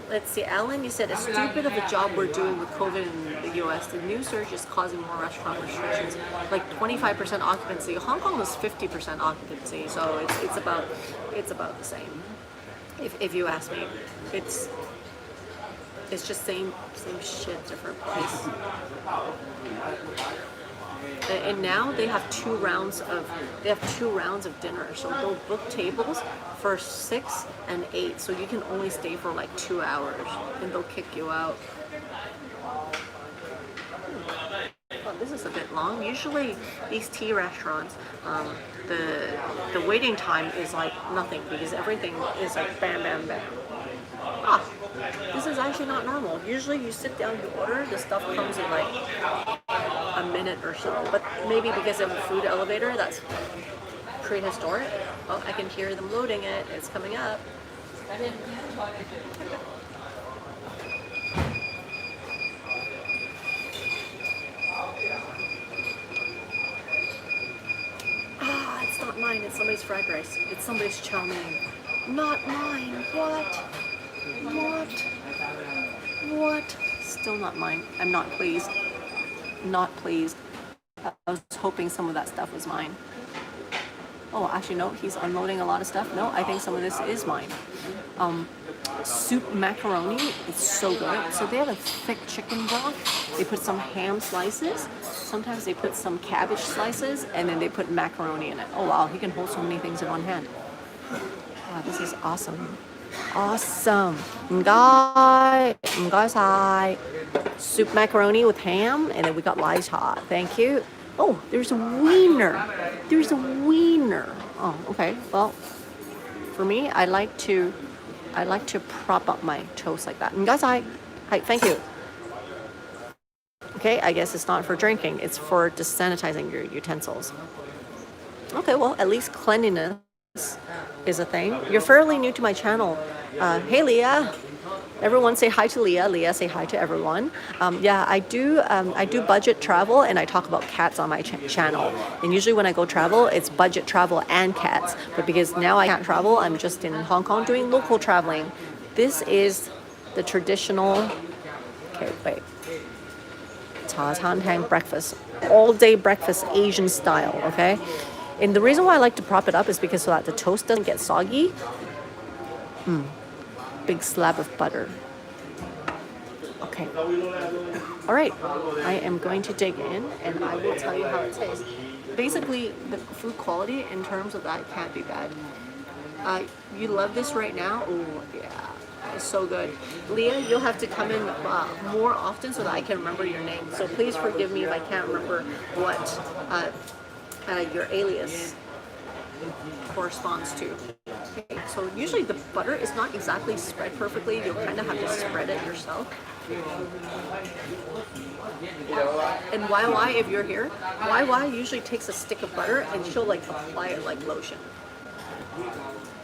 A: Let's see, Alan, you said, as stupid of a job we're doing with COVID in the US, the new surge is causing more restaurant restrictions, like 25% occupancy. Hong Kong was 50% occupancy, so it's about the same. If you ask me, it's just same shit, different place. And now they have two rounds of dinner, so they'll book tables for 6 and 8, so you can only stay for like 2 hours and they'll kick you out. Oh, this is a bit long. Usually these tea restaurants, the waiting time is like nothing because everything is like bam bam bam. This is actually not normal. Usually you sit down, you order, the stuff comes in like a minute or so, but maybe because of a food elevator that's prehistoric. Oh, I can hear them loading it. It's coming up. It's not mine. It's somebody's fried rice. It's somebody's chow mein. Not mine. What? Still not mine. I'm not pleased. Not pleased. I was hoping some of that stuff was mine. Oh, actually, no, he's unloading a lot of stuff. No, I think some of this is mine. Soup macaroni, it's so good. So they have a thick chicken broth. They put some ham slices. Sometimes they put some cabbage slices, and then they put macaroni in it. Oh, wow, he can hold so many things in one hand. Wow, this is awesome. Awesome. Ngai. Soup macaroni with ham, and then we got lai cha. Thank you. Oh, there's a wiener. Oh, okay. Well, for me, I like to prop up my toast like that. Ngai. Hi, thank you. Okay, I guess it's not for drinking. It's for just sanitizing your utensils. Okay, well, at least cleanliness is a thing. You're fairly new to my channel. Hey, Leah. Everyone say hi to Leah. Leah, say hi to everyone. Yeah, I do budget travel, and I talk about cats on my channel. And usually when I go travel, it's budget travel and cats. But because now I can't travel, I'm just in Hong Kong doing local traveling. This is the traditional, okay, wait, cha chan tang breakfast, all day breakfast, Asian style, okay? And the reason why I like to prop it up is because so that the toast doesn't get soggy. Big slab of butter. Okay. All right. I am going to dig in and I will tell you how it tastes. Basically, the food quality in terms of that can't be bad. You love this right now? Oh, yeah. It's so good. Leah, you'll have to come in more often so that I can remember your name. So please forgive me if I can't remember what your alias corresponds to. Okay, so usually the butter is not exactly spread perfectly. You'll kind of have to spread it yourself. And YY, if you're here, YY usually takes a stick of butter and she'll like apply it like lotion.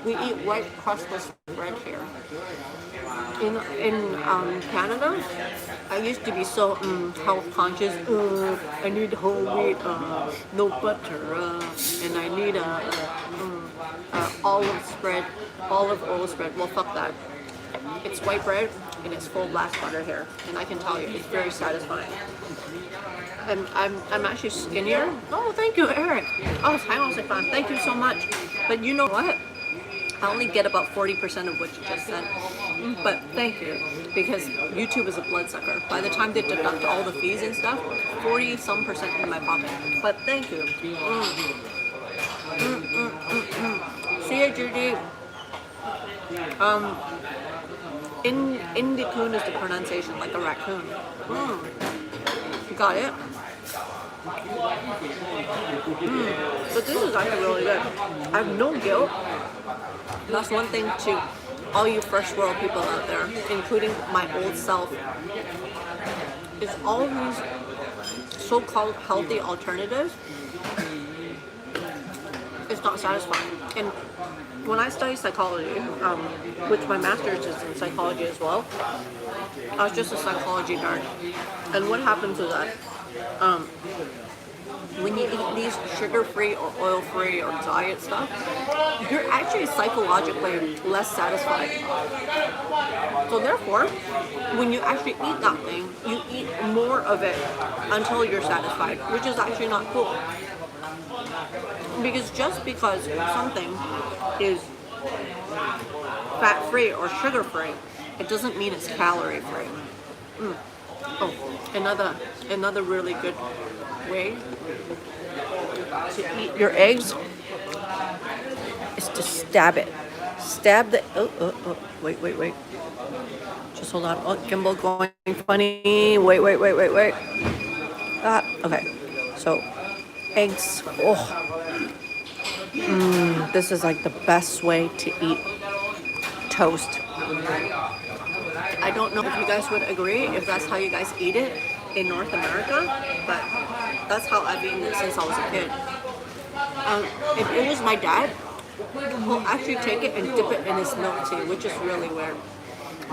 A: We eat white crustless bread here. In Canada, I used to be so health conscious. I need whole wheat, no butter, and I need olive oil spread. Well, fuck that. It's white bread and it's full black butter here, and I can tell you, it's very satisfying. And I'm actually skinnier. Oh, thank you, Eric. Oh, thank you so much. But you know what? I only get about 40% of what you just said. But thank you, because YouTube is a bloodsucker. By the time they deduct all the fees and stuff, 40-some% in my pocket. But thank you. See ya, Judy. Indicoon is the pronunciation, like a raccoon. Got it. But this is actually really good. I have no guilt. That's one thing to all you first world people out there, including my old self, is all these so-called healthy alternatives. It's not satisfying. And when I studied psychology, which my master's is in psychology as well, I was just a psychology nerd. And what happens is that when you eat these sugar-free or oil-free or diet stuff, you're actually psychologically less satisfied. So therefore, when you actually eat that thing, you eat more of it until you're satisfied, which is actually not cool. Because just because something is fat-free or sugar-free, it doesn't mean it's calorie-free. Oh, another really good way to eat your eggs is to stab it. Stab the, wait. Just hold on. Oh, gimbal going funny. Wait. Okay. So, eggs. Oh. This is like the best way to eat toast. I don't know if you guys would agree, if that's how you guys eat it in North America, but that's how I've eaten it since I was a kid. If it was my dad, he'll actually take it and dip it in his milk tea, which is really weird.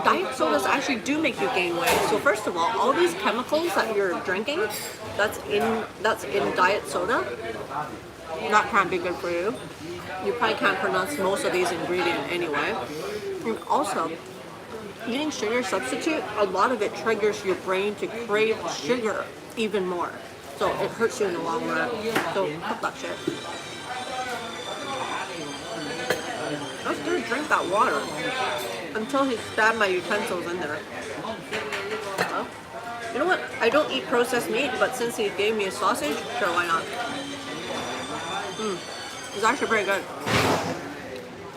A: Diet sodas actually do make you gain weight. So first of all these chemicals that you're drinking, that's in diet soda, that can't be good for you. You probably can't pronounce most of these ingredients anyway. And also, eating sugar substitute, a lot of it triggers your brain to crave sugar even more. So it hurts you in the long run. So cut that shit. Let's just drink that water until he stabbed my utensils in there. Well, you know what? I don't eat processed meat, but since he gave me a sausage, sure, why not? It's actually pretty good.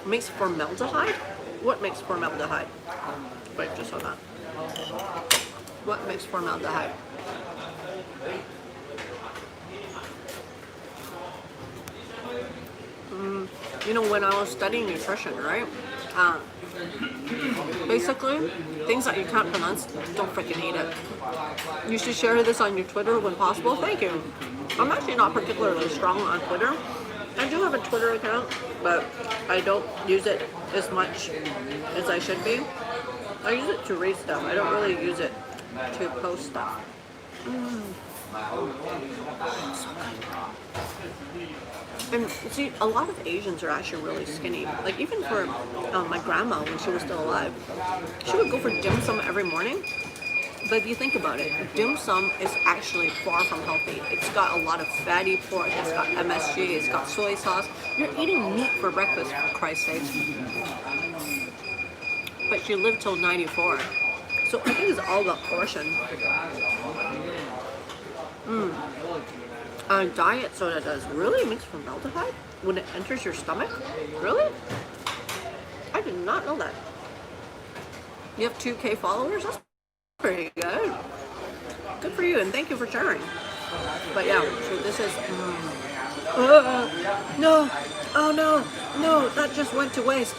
A: It makes formaldehyde? What makes formaldehyde? Wait, just hold on. What makes formaldehyde? You know, when I was studying nutrition, right? Basically, things that you can't pronounce, don't freaking eat it. You should share this on your Twitter when possible. Thank you. I'm actually not particularly strong on Twitter. I do have a Twitter account, but I don't use it as much as I should be. I use it to read stuff. I don't really use it to post stuff. And see, a lot of Asians are actually really skinny. Like even for my grandma when she was still alive, she would go for dim sum every morning. But if you think about it, dim sum is actually far from healthy. It's got a lot of fatty pork, it's got MSG, it's got soy sauce. You're eating meat for breakfast, for Christ's sake. But she lived till 94. So I think it's all about portion. Diet soda does. Really? It makes formaldehyde when it enters your stomach? Really? I did not know that. You have 2K followers? That's pretty good. Good for you, and thank you for sharing. But yeah, so this is... no! Oh no! No, that just went to waste.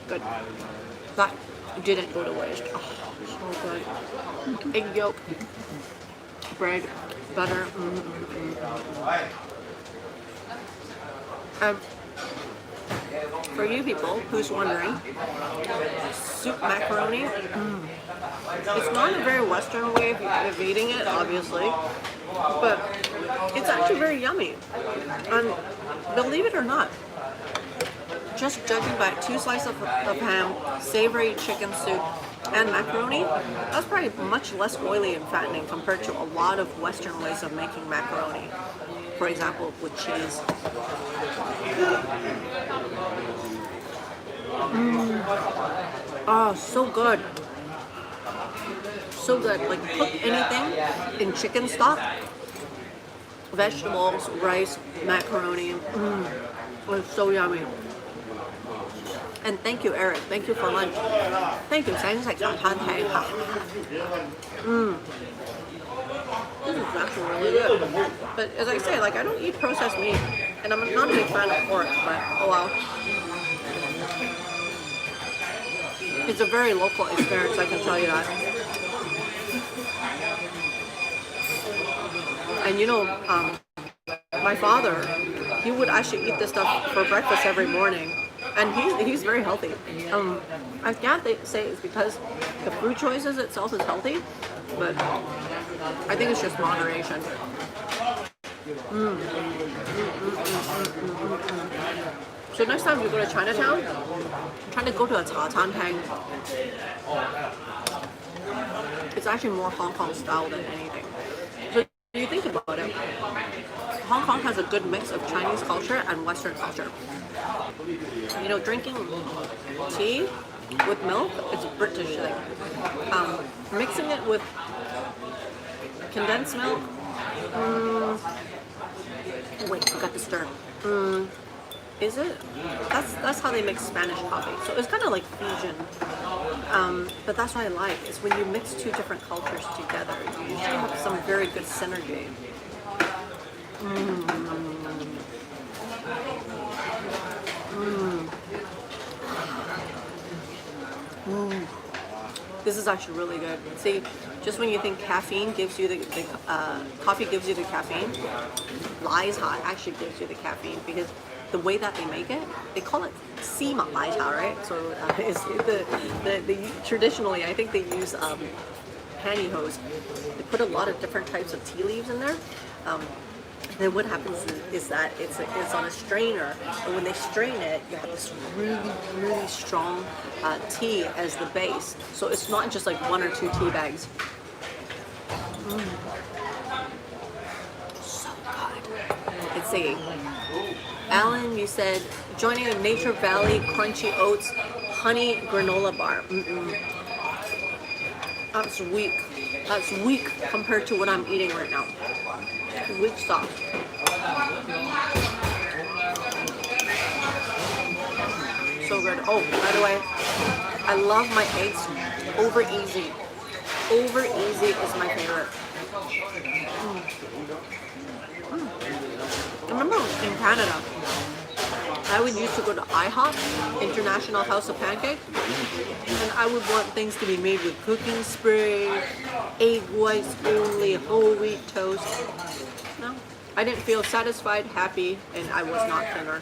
A: Good. That didn't go to waste. Oh, so good. Egg yolk. Bread. Butter. For you people who's wondering, soup macaroni, it's not a very Western way of eating it, obviously, but it's actually very yummy. And believe it or not, just judging by 2 slices of ham, savory chicken soup, and macaroni, that's probably much less oily and fattening compared to a lot of Western ways of making macaroni. For example, with cheese. Oh, so good. So good. Like cook anything in chicken stock, vegetables, rice, macaroni. It's so yummy. And thank you, Eric. Thank you for lunch. Thank you. This is actually really good. But as I say, like I don't eat processed meat, and I'm not a big fan of pork. But oh well. It's a very local experience, I can tell you that. And you know, my father, he would actually eat this stuff for breakfast every morning. And he's very healthy. I can't say it's because the food choices itself is healthy, but I think it's just moderation. So next time you go to Chinatown, try to go to a cha chan tang. It's actually more Hong Kong style than anything. So if you think about it, Hong Kong has a good mix of Chinese culture and Western culture. You know, drinking tea with milk, it's a British thing. Mixing it with condensed milk, wait, forgot to stir. Is it? That's how they make Spanish coffee. So it's kind of like fusion. But that's what I like, is when you mix 2 different cultures together, you usually have some very good synergy. This is actually really good. See, just when you think caffeine gives you the coffee gives you the caffeine, Lai Cha actually gives you the caffeine, because the way that they make it, they call it Sima Lai Cha, right? So it's the traditionally, I think they use pantyhose. They put a lot of different types of tea leaves in there. Then what happens is that it's on a strainer, and when they strain it, you have this really, really strong tea as the base. So it's not just like 1 or 2 tea bags. So good. Let's see. Alan, you said joining a Nature Valley Crunchy Oats Honey Granola Bar. That's weak. That's weak compared to what I'm eating right now. Weak sauce. So good. Oh, by the way, I love my eggs over easy. Over easy is my favorite. I remember in Canada, I would used to go to IHOP, International House of Pancakes, and I would want things to be made with cooking spray, egg whites only, whole wheat toast. No, I didn't feel satisfied, happy, and I was not thinner.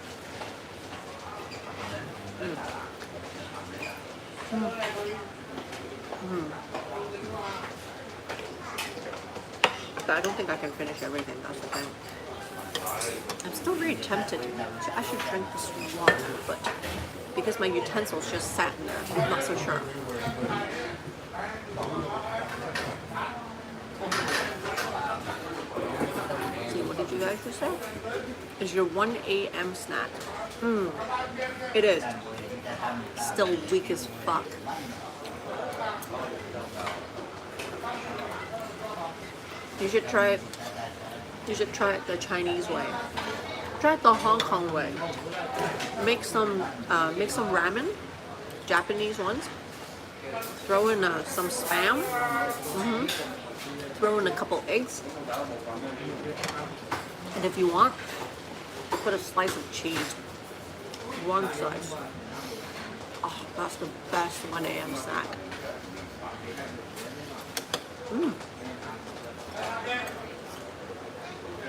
A: But I don't think I can finish everything, that's the thing. I'm still very tempted. I should drink this water, but because my utensils just sat in there, I'm not so sure. Let's see, what did you guys just say? Is your 1 a.m. snack? It is. Still weak as fuck. You should try it. You should try it the Chinese way. Try it the Hong Kong way. Make some ramen, Japanese ones. Throw in some spam. Throw in a couple eggs. And if you want, put a slice of cheese. One slice. Oh, that's the best 1 a.m. snack.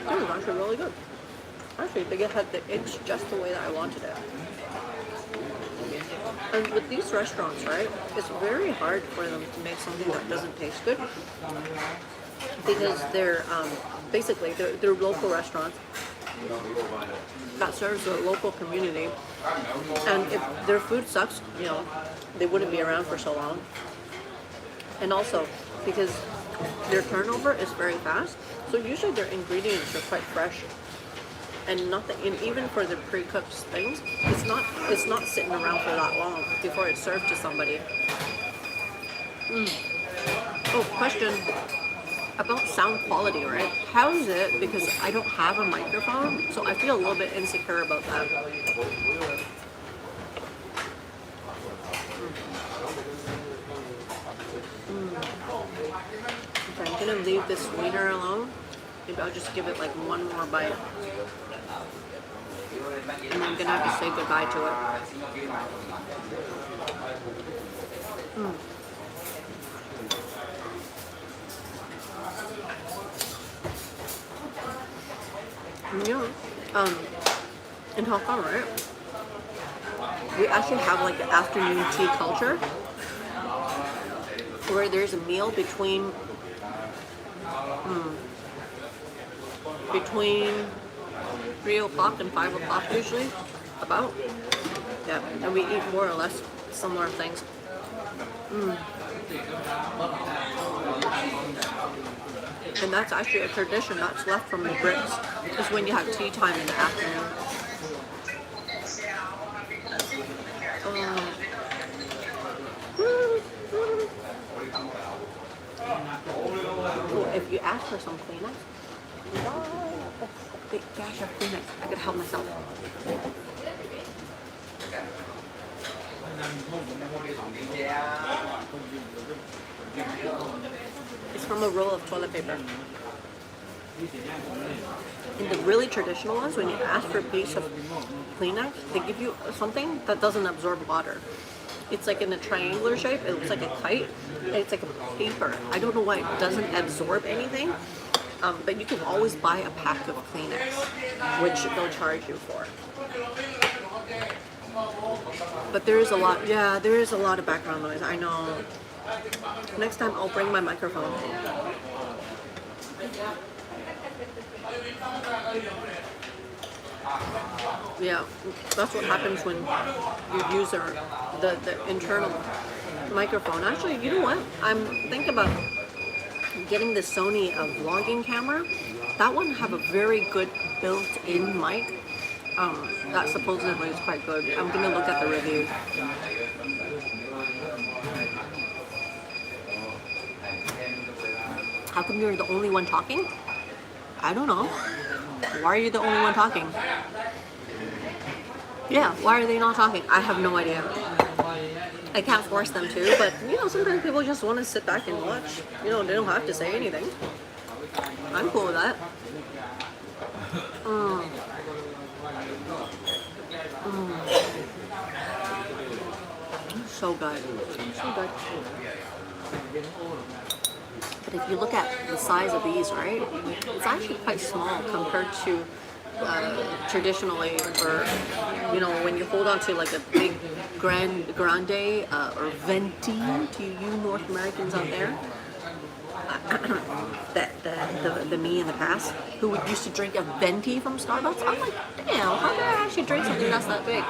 A: It was actually really good. Actually, they had the eggs just the way that I wanted it. And with these restaurants, right, it's very hard for them to make something that doesn't taste good. Because they're, basically, they're local restaurants that serves the local community. And if their food sucks, you know, they wouldn't be around for so long. And also, because their turnover is very fast, so usually their ingredients are quite fresh. And nothing, and even for the pre-cooked things, it's not sitting around for that long before it's served to somebody. Oh, question about sound quality, right? How is it? Because I don't have a microphone, so I feel a little bit insecure about that. Okay, I'm gonna leave this wiener alone. Maybe I'll just give it like one more bite. And I'm gonna have to say goodbye to it. You know, in Hong Kong, right? We actually have like the afternoon tea culture, where there's a meal between 3 o'clock and 5 o'clock usually, about. Yeah, and we eat more or less similar things. And that's actually a tradition that's left from the Brits, is when you have tea time in the afternoon. Oh, if you ask for some Kleenex, big dash of Kleenex, I could help myself. It's from a roll of toilet paper. In the really traditional ones, when you ask for a piece of Kleenex, they give you something that doesn't absorb water. It's like in a triangular shape, it looks like a kite, and it's like a paper. I don't know why it doesn't absorb anything, but you can always buy a pack of Kleenex, which they'll charge you for. But there is a lot, yeah, there is a lot of background noise, I know. Next time I'll bring my microphone. Yeah, that's what happens when you use the internal microphone. Actually, you know what? I'm thinking about getting the Sony vlogging camera. That one have a very good built-in mic. That supposedly is quite good. I'm gonna look at the review. How come you're the only one talking? I don't know. Why are you the only one talking? Yeah, why are they not talking? I have no idea. I can't force them to, but you know, sometimes people just want to sit back and watch. You know, they don't have to say anything. I'm cool with that. So good. So good. But if you look at the size of these, right, it's actually quite small compared to traditionally, or you know, when you hold on to like a big grande or venti to you North Americans out there, the me in the past who would used to drink a venti from Starbucks, I'm like, damn, how did I actually drink something that's that big?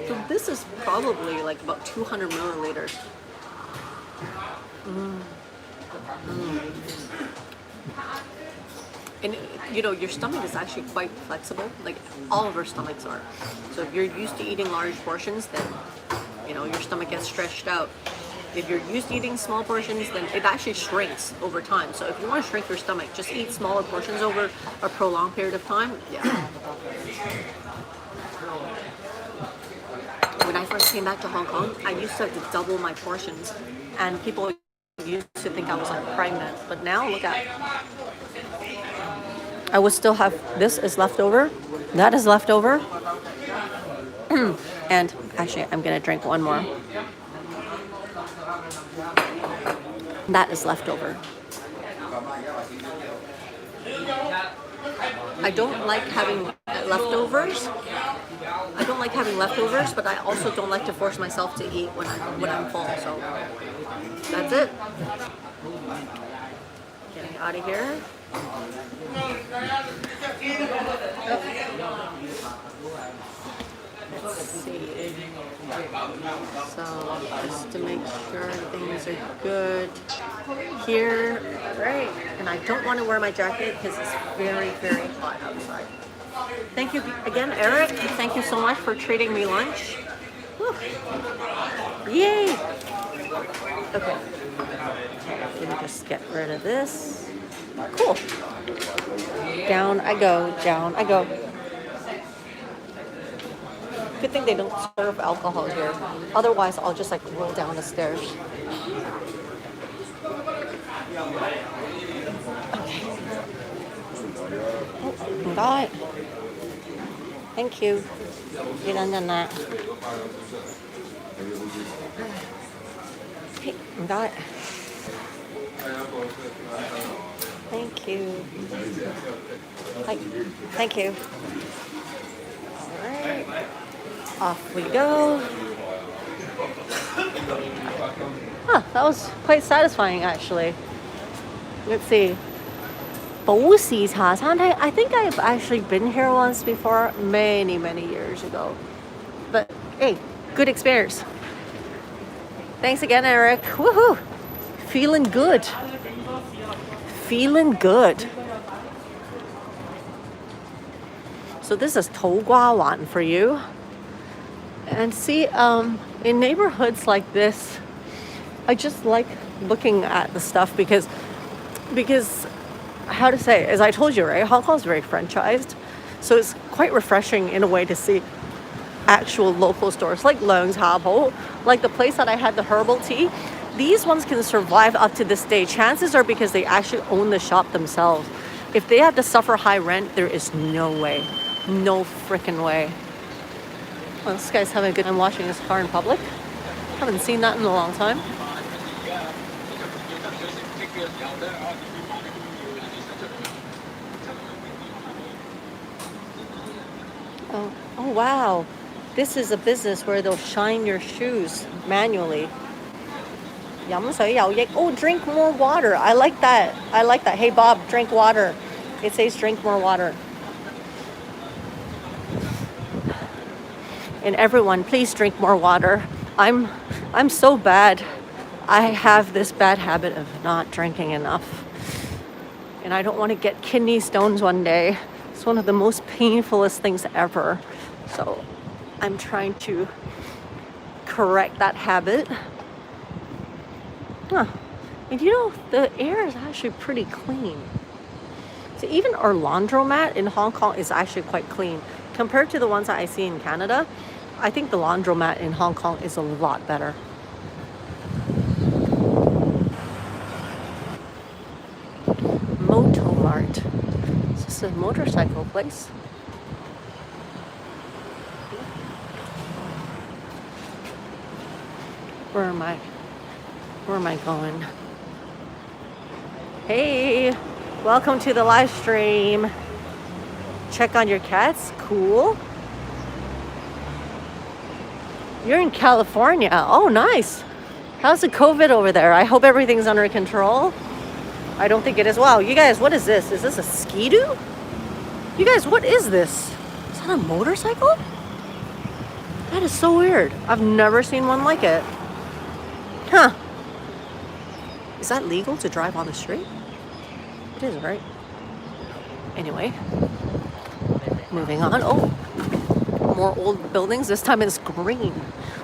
A: So this is probably like about 200 milliliters. And you know, your stomach is actually quite flexible, like all of our stomachs are. So if you're used to eating large portions, then you know, your stomach gets stretched out. If you're used to eating small portions, then it actually shrinks over time. So if you want to shrink your stomach, just eat smaller portions over a prolonged period of time. Yeah. When I first came back to Hong Kong, I used to have to double my portions, and people used to think I was like pregnant. But now, look at, I would still have, this is leftover, that is leftover, and actually I'm gonna drink one more. That is leftover. I don't like having leftovers. I don't like having leftovers, but I also don't like to force myself to eat when I'm full. So that's it. Getting out of here. Let's see. So just to make sure things are good here, right? And I don't want to wear my jacket because it's very, very hot outside. Thank you again, Eric. Thank you so much for treating me lunch. Whew. Yay! Okay. Let me just get rid of this. Cool. Down I go, down I go. Good thing they don't serve alcohol here. Otherwise, I'll just like roll down the stairs. Okay. Oh, got it. Thank you. You done that. Hey, got it. Thank you. Hi. Thank you. All right. Off we go. Huh, that was quite satisfying actually. Let's see. Busier茶餐廳. I think I've actually been here once before, many, many years ago. But hey, good experience. Thanks again, Eric. Woohoo! Feeling good. Feeling good. So this is ToKwaWan for you. And see, in neighborhoods like this, I just like looking at the stuff because how to say, as I told you, right, Hong Kong is very franchised, so it's quite refreshing in a way to see actual local stores like Leung's Habo, like the place that I had the herbal tea. These ones can survive up to this day. Chances are because they actually own the shop themselves. If they have to suffer high rent, there is no way, no freaking way. Well, this guy's having a good time washing his car in public. Haven't seen that in a long time. Oh wow. This is a business where they'll shine your shoes manually. 飲水有益. Oh, drink more water. I like that. I like that. Hey Bob, drink water. It says drink more water. And everyone, please drink more water. I'm so bad. I have this bad habit of not drinking enough. And I don't want to get kidney stones one day. It's one of the most painfulest things ever. So I'm trying to correct that habit. Huh. And you know, the air is actually pretty clean. So even our laundromat in Hong Kong is actually quite clean. Compared to the ones that I see in Canada, I think the laundromat in Hong Kong is a lot better. Moto Mart. Is this a motorcycle place? Where am I? Where am I going? Hey, welcome to the live stream. Check on your cats. Cool. You're in California. Oh, nice. How's the COVID over there? I hope everything's under control. I don't think it is. Wow, you guys, what is this? Is this a Ski-Doo? You guys, what is this? Is that a motorcycle? That is so weird. I've never seen one like it. Huh. Is that legal to drive on the street? It is, right? Anyway. Moving on. Oh, more old buildings. This time it's green.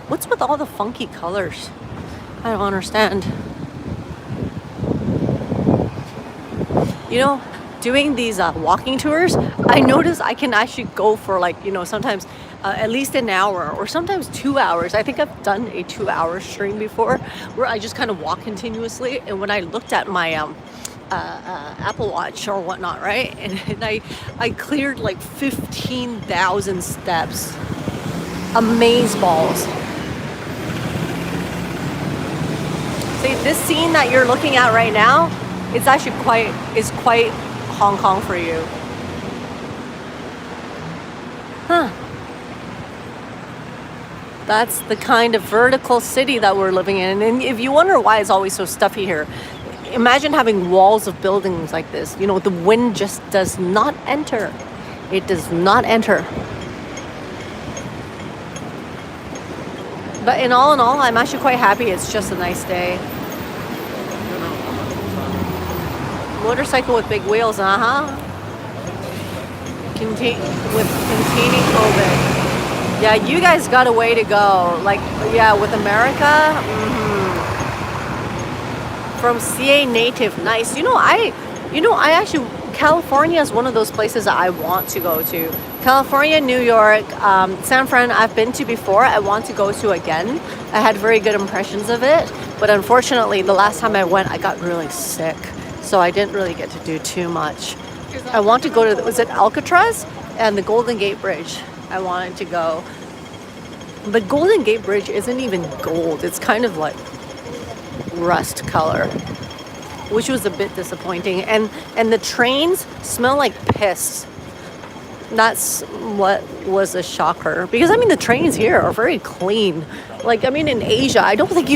A: What's with all the funky colors? I don't understand. You know, doing these walking tours, I notice I can actually go for like, you know, sometimes at least an hour or sometimes 2 hours. I think I've done a 2-hour stream before where I just kind of walk continuously. And when I looked at my Apple Watch or whatnot, right? And I cleared like 15,000 steps. Amazeballs. See, this scene that you're looking at right now, it's actually quite Hong Kong for you. Huh. That's the kind of vertical city that we're living in. And if you wonder why it's always so stuffy here, imagine having walls of buildings like this. You know, the wind just does not enter. It does not enter. But in all, I'm actually quite happy. It's just a nice day. Motorcycle with big wheels, with containing COVID. Yeah, you guys got a way to go. Like, yeah, with America. From CA native, nice. I actually, California is one of those places that I want to go to. California, New York, San Fran, I've been to before. I want to go to again. I had very good impressions of it, but unfortunately, the last time I went, I got really sick, so I didn't really get to do too much. I want to go to, was it Alcatraz and the Golden Gate Bridge? I wanted to go. The Golden Gate Bridge isn't even gold. It's kind of like rust color, which was a bit disappointing. And the trains smell like piss. That's what was a shocker, because I mean the trains here are very clean. Like, I mean, in Asia, I don't think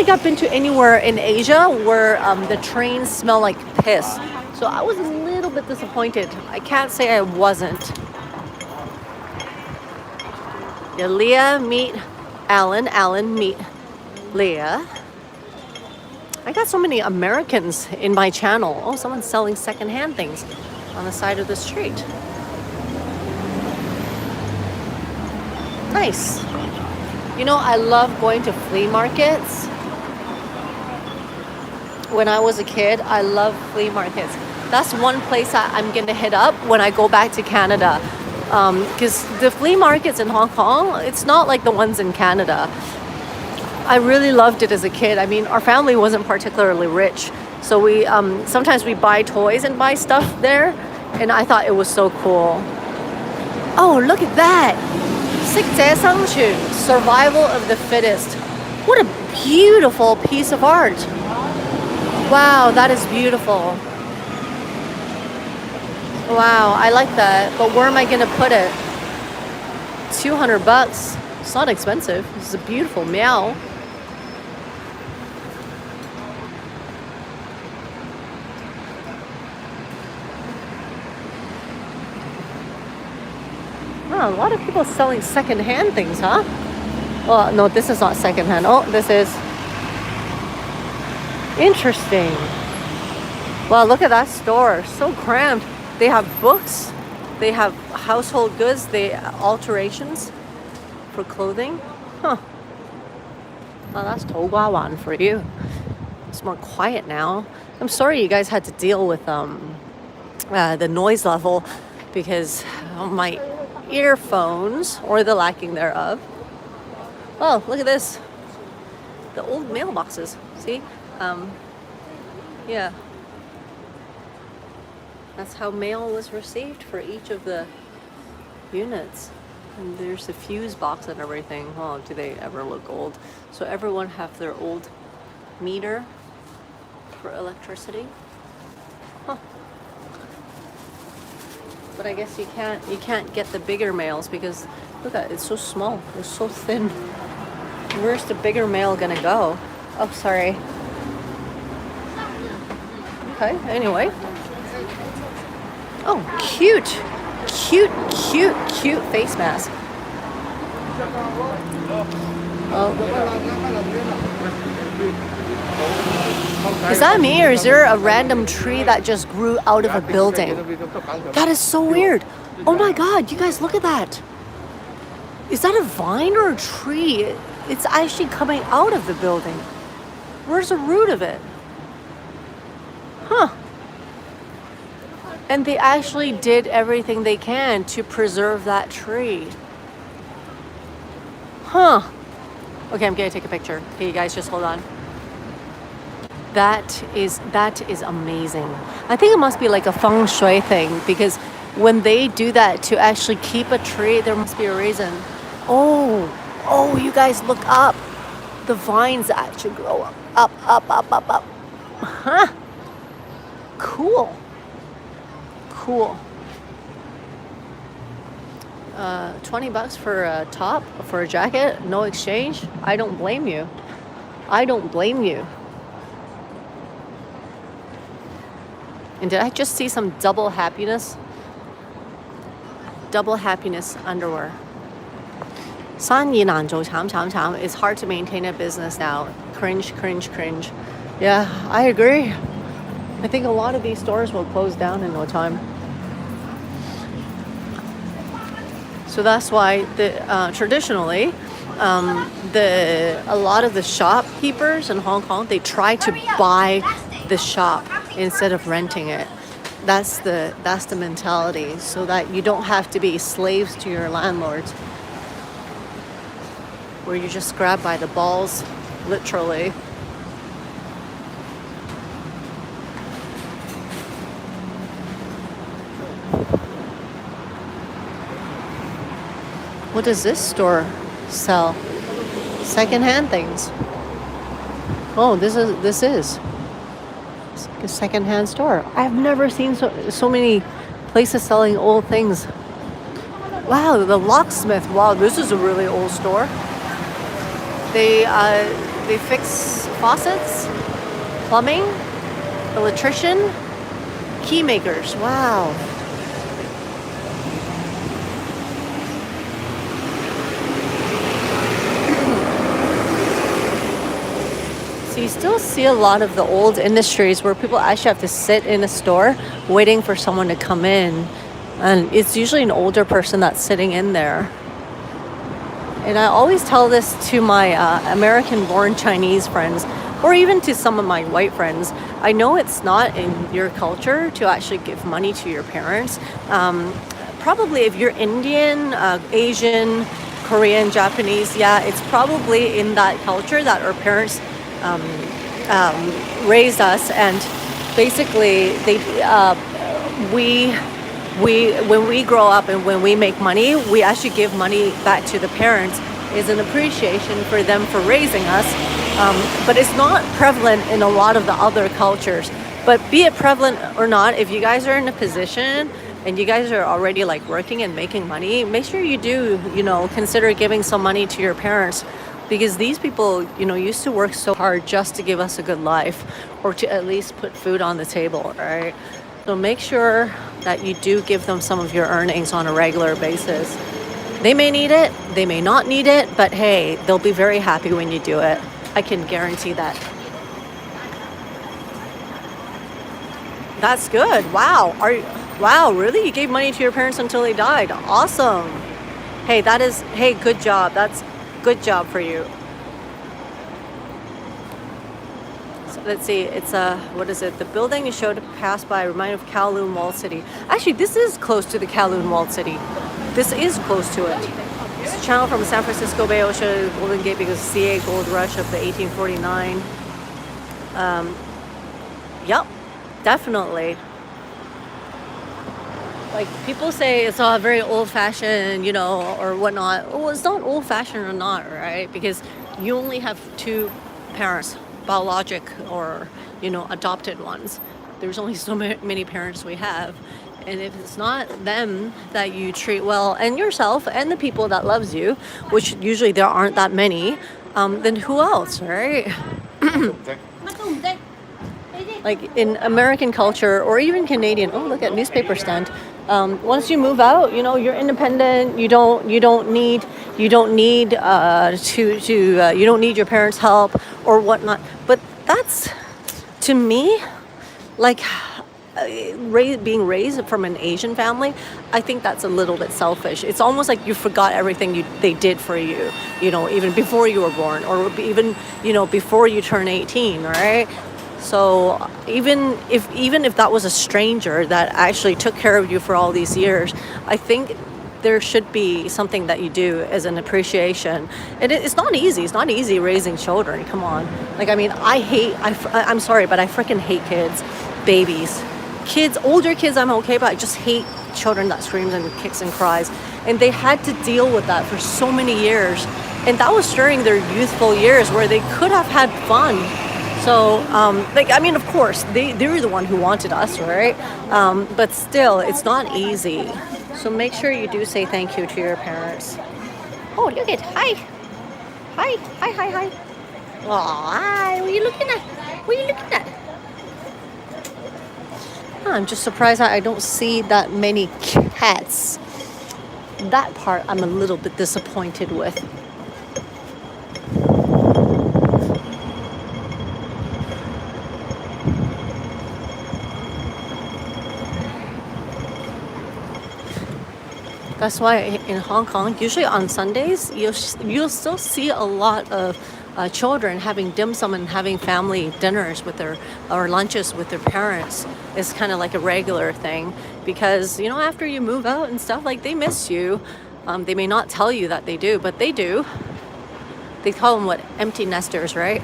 A: I've been to anywhere in Asia where the trains smell like piss. So I was a little bit disappointed. I can't say I wasn't. Yeah, Leah meet Alan, Alan meet Leah. I got so many Americans in my channel. Oh, someone's selling secondhand things on the side of the street. Nice. You know, I love going to flea markets. When I was a kid, I loved flea markets. That's one place I'm going to hit up when I go back to Canada. Because the flea markets in Hong Kong, it's not like the ones in Canada. I really loved it as a kid. I mean, our family wasn't particularly rich, so we sometimes we buy toys and buy stuff there, and I thought it was so cool. Oh, look at that! 适者生存, survival of the fittest. What a beautiful piece of art! Wow, that is beautiful. Wow, I like that. But where am I gonna put it? $200. It's not expensive. This is a beautiful meow. Oh, a lot of people selling secondhand things, huh? Oh, no, this is not secondhand. Oh, this is interesting. Wow, look at that store. So crammed. They have books. They have household goods. They alterations for clothing. Huh. Well, that's ToKwaWan for you. It's more quiet now. I'm sorry you guys had to deal with the noise level because of my earphones or the lacking thereof. Oh, look at this. The old mailboxes. See? Yeah. That's how mail was received for each of the units. And there's a fuse box and everything. Oh, do they ever look old? So everyone have their old meter for electricity. Huh. But I guess you can't get the bigger males because look at it, it's so small. It's so thin. Where's the bigger male gonna go? Oh, sorry. Okay, anyway. Oh, cute face mask. Oh. Is that me, or is there a random tree that just grew out of a building? That is so weird. Oh my god, you guys, look at that. Is that a vine or a tree? It's actually coming out of the building. Where's the root of it? Huh. And they actually did everything they can to preserve that tree. Huh. Okay, I'm gonna take a picture. Okay, you guys just hold on. That is amazing. I think it must be like a feng shui thing because when they do that to actually keep a tree, there must be a reason. Oh, you guys look up. The vines actually grow up. Huh. Cool. 20 bucks for a top, for a jacket, no exchange. I don't blame you. And did I just see some double happiness underwear? 生意難做慘慘慘. It's hard to maintain a business now. Cringe. Yeah, I agree. I think a lot of these stores will close down in no time. So that's why traditionally, a lot of the shopkeepers in Hong Kong, they try to buy the shop instead of renting it. That's the mentality, so that you don't have to be slaves to your landlords, where you're just grabbed by the balls, literally. What does this store sell? Secondhand things. Oh, this is a secondhand store. I've never seen so many places selling old things. Wow, the locksmith. Wow, this is a really old store. They fix faucets, plumbing, electrician, key makers. Wow. So you still see a lot of the old industries where people actually have to sit in a store waiting for someone to come in. And it's usually an older person that's sitting in there. And I always tell this to my American-born Chinese friends, or even to some of my white friends. I know it's not in your culture to actually give money to your parents. Probably if you're Indian, Asian, Korean, Japanese, yeah, it's probably in that culture that our parents raised us, and basically when we grow up and when we make money, we actually give money back to the parents as an appreciation for them for raising us. But it's not prevalent in a lot of the other cultures. But be it prevalent or not, if you guys are in a position and you guys are already like working and making money, make sure you do, consider giving some money to your parents. Because these people, used to work so hard just to give us a good life, or to at least put food on the table, right? So make sure that you do give them some of your earnings on a regular basis. They may need it, they may not need it, but hey, they'll be very happy when you do it. I can guarantee that. That's good. Wow. Wow, really? You gave money to your parents until they died. Awesome. Hey, good job. That's good job for you. So let's see, it's what is it? The building you showed passed by remind of Kowloon Walled City. Actually, this is close to the Kowloon Walled City. This is close to it. It's a channel from San Francisco Bay Ocean, Golden Gate, because CA Gold Rush of the 1849. Yep, definitely. Like people say it's very old-fashioned, or whatnot. Well, it's not old-fashioned or not, right? Because you only have two parents, biologic or adopted ones. There's only so many parents we have, and if it's not them that you treat well, and yourself and the people that loves you, which usually there aren't that many, then who else, right? Like in American culture or even Canadian. Oh, look at newspaper stand. Once you move out, you're independent. You don't need you don't need your parents' help or whatnot. But that's, to me, like being raised from an Asian family. I think that's a little bit selfish. It's almost like you forgot everything they did for you. Even before you were born, or even before you turn 18. Right? So even if that was a stranger that actually took care of you for all these years, I think there should be something that you do as an appreciation. And it's not easy. It's not easy raising children. Come on. Like, I mean, I'm sorry, but I freaking hate kids, babies, kids, older kids. I'm okay, but I just hate children that screams and kicks and cries. And they had to deal with that for so many years. And that was during their youthful years where they could have had fun. So, of course, they're the one who wanted us, right? But still, it's not easy. So make sure you do say thank you to your parents. Oh, look at, hi. Hi. Oh, hi, what are you looking at? I'm just surprised that I don't see that many cats. That part I'm a little bit disappointed with. That's why in Hong Kong, usually on Sundays, you'll still see a lot of children having dim sum and having family dinners or lunches with their parents. It's kind of like a regular thing because, after you move out and stuff, like, they miss you. They may not tell you that they do, but they do. They call them empty nesters, right?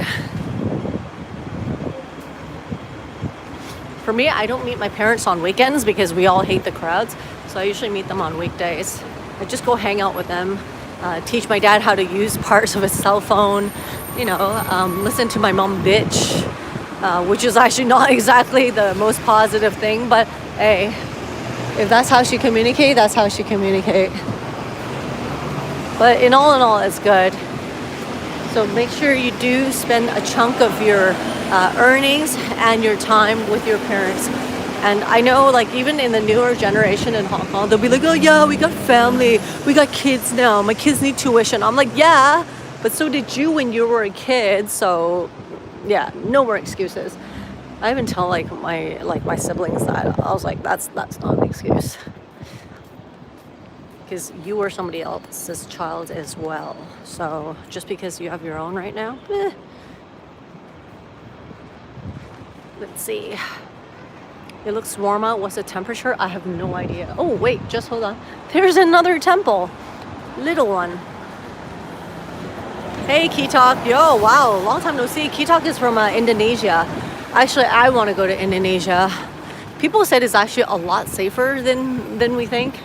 A: For me, I don't meet my parents on weekends because we all hate the crowds. So I usually meet them on weekdays. I just go hang out with them, teach my dad how to use parts of his cell phone, listen to my mom bitch, which is actually not exactly the most positive thing, but hey, if that's how she communicates, that's how she communicates. But in all, it's good. So make sure you do spend a chunk of your earnings and your time with your parents. And I know, like, even in the newer generation in Hong Kong, they'll be like, oh yeah, we got family, we got kids now, my kids need tuition. I'm like, yeah, but so did you when you were a kid. So yeah, no more excuses. I even tell my siblings that. I was like, that's not an excuse, because you were somebody else's child as well. So just because you have your own right now, Let's see. It looks warm out. What's the temperature? I have no idea. Oh, wait, just hold on. There's another temple. Little one. Hey, Kitok. Yo, wow, long time no see. Kitok is from Indonesia. Actually, I want to go to Indonesia. People said it's actually a lot safer than we think.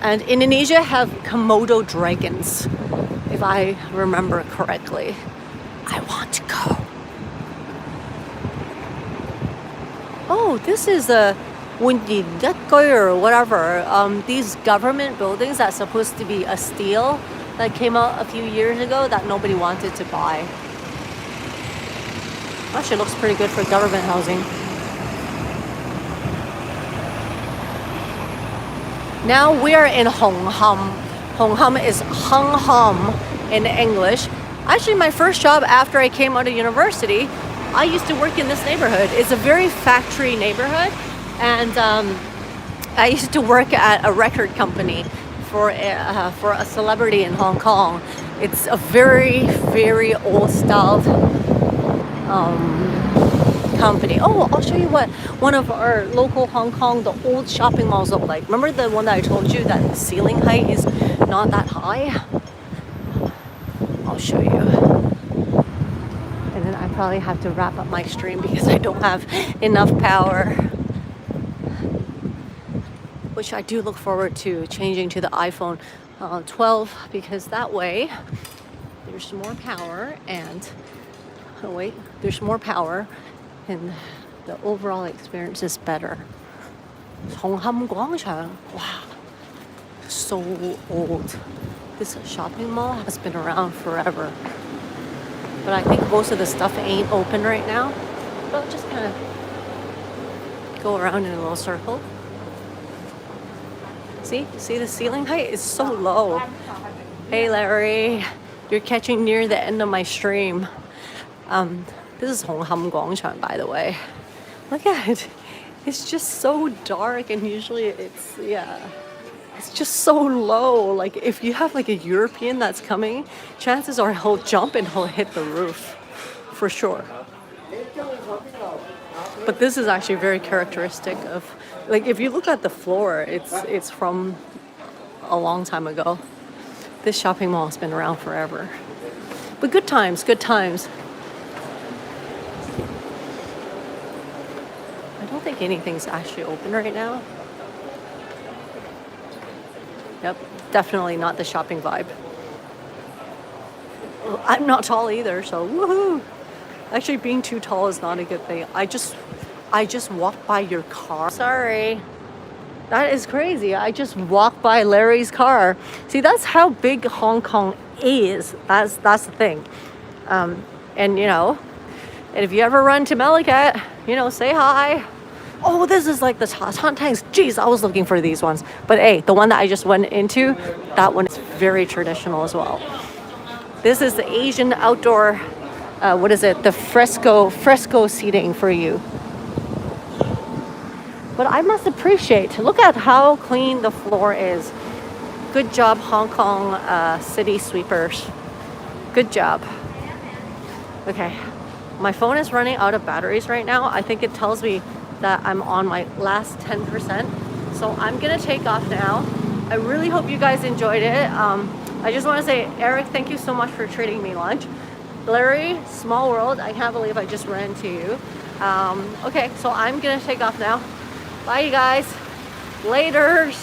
A: And Indonesia have Komodo dragons, if I remember correctly. I want to go. Oh, this is a Wundidekoi or whatever. These government buildings that's supposed to be a steel that came out a few years ago that nobody wanted to buy. Actually looks pretty good for government housing. Now we're in Hong Ham. Hong Ham is Hung Ham in English. Actually, my first job after I came out of university, I used to work in this neighborhood. It's a very factory neighborhood, and I used to work at a record company for a celebrity in Hong Kong. It's a very, very old-styled company. Oh, I'll show you what one of our local Hong Kong, the old shopping malls look like. Remember the one that I told you that the ceiling height is not that high? I'll show you. And then I probably have to wrap up my stream because I don't have enough power. which I do look forward to changing to the iPhone 12 because that way there's more power and there's more power and the overall experience is better. 정함광장. Wow, so old. This shopping mall has been around forever, but I think most of the stuff ain't open right now. But I'll just kind of go around in a little circle. See the ceiling height is so low. Hey Larry, you're catching near the end of my stream. This is 홍함광장, by the way. Look at it. It's just so dark, and usually it's just so low. Like if you have like a European that's coming, chances are he'll jump and he'll hit the roof for sure. But this is actually very characteristic of, like, if you look at the floor, it's from a long time ago. This shopping mall has been around forever. But good times. I don't think anything's actually open right now. Yep, definitely not the shopping vibe. I'm not tall either, so woohoo! Actually, being too tall is not a good thing. I just walked by your car. Sorry. That is crazy. I just walked by Larry's car. See, that's how big Hong Kong is. That's the thing. And you know, and if you ever run to MeloCat, you know, say hi. Oh, this is like the hot tanks. Jeez, I was looking for these ones. But hey, the one that I just went into, that one is very traditional as well. This is the Asian outdoor, the fresco seating for you. But I must appreciate, look at how clean the floor is. Good job, Hong Kong city sweepers. Good job. Okay, my phone is running out of batteries right now. I think it tells me that I'm on my last 10%. So I'm gonna take off now. I really hope you guys enjoyed it. I just wanna say, Eric, thank you so much for treating me lunch. Larry, small world, I can't believe I just ran into you. Okay, so I'm gonna take off now. Bye, you guys. Laters.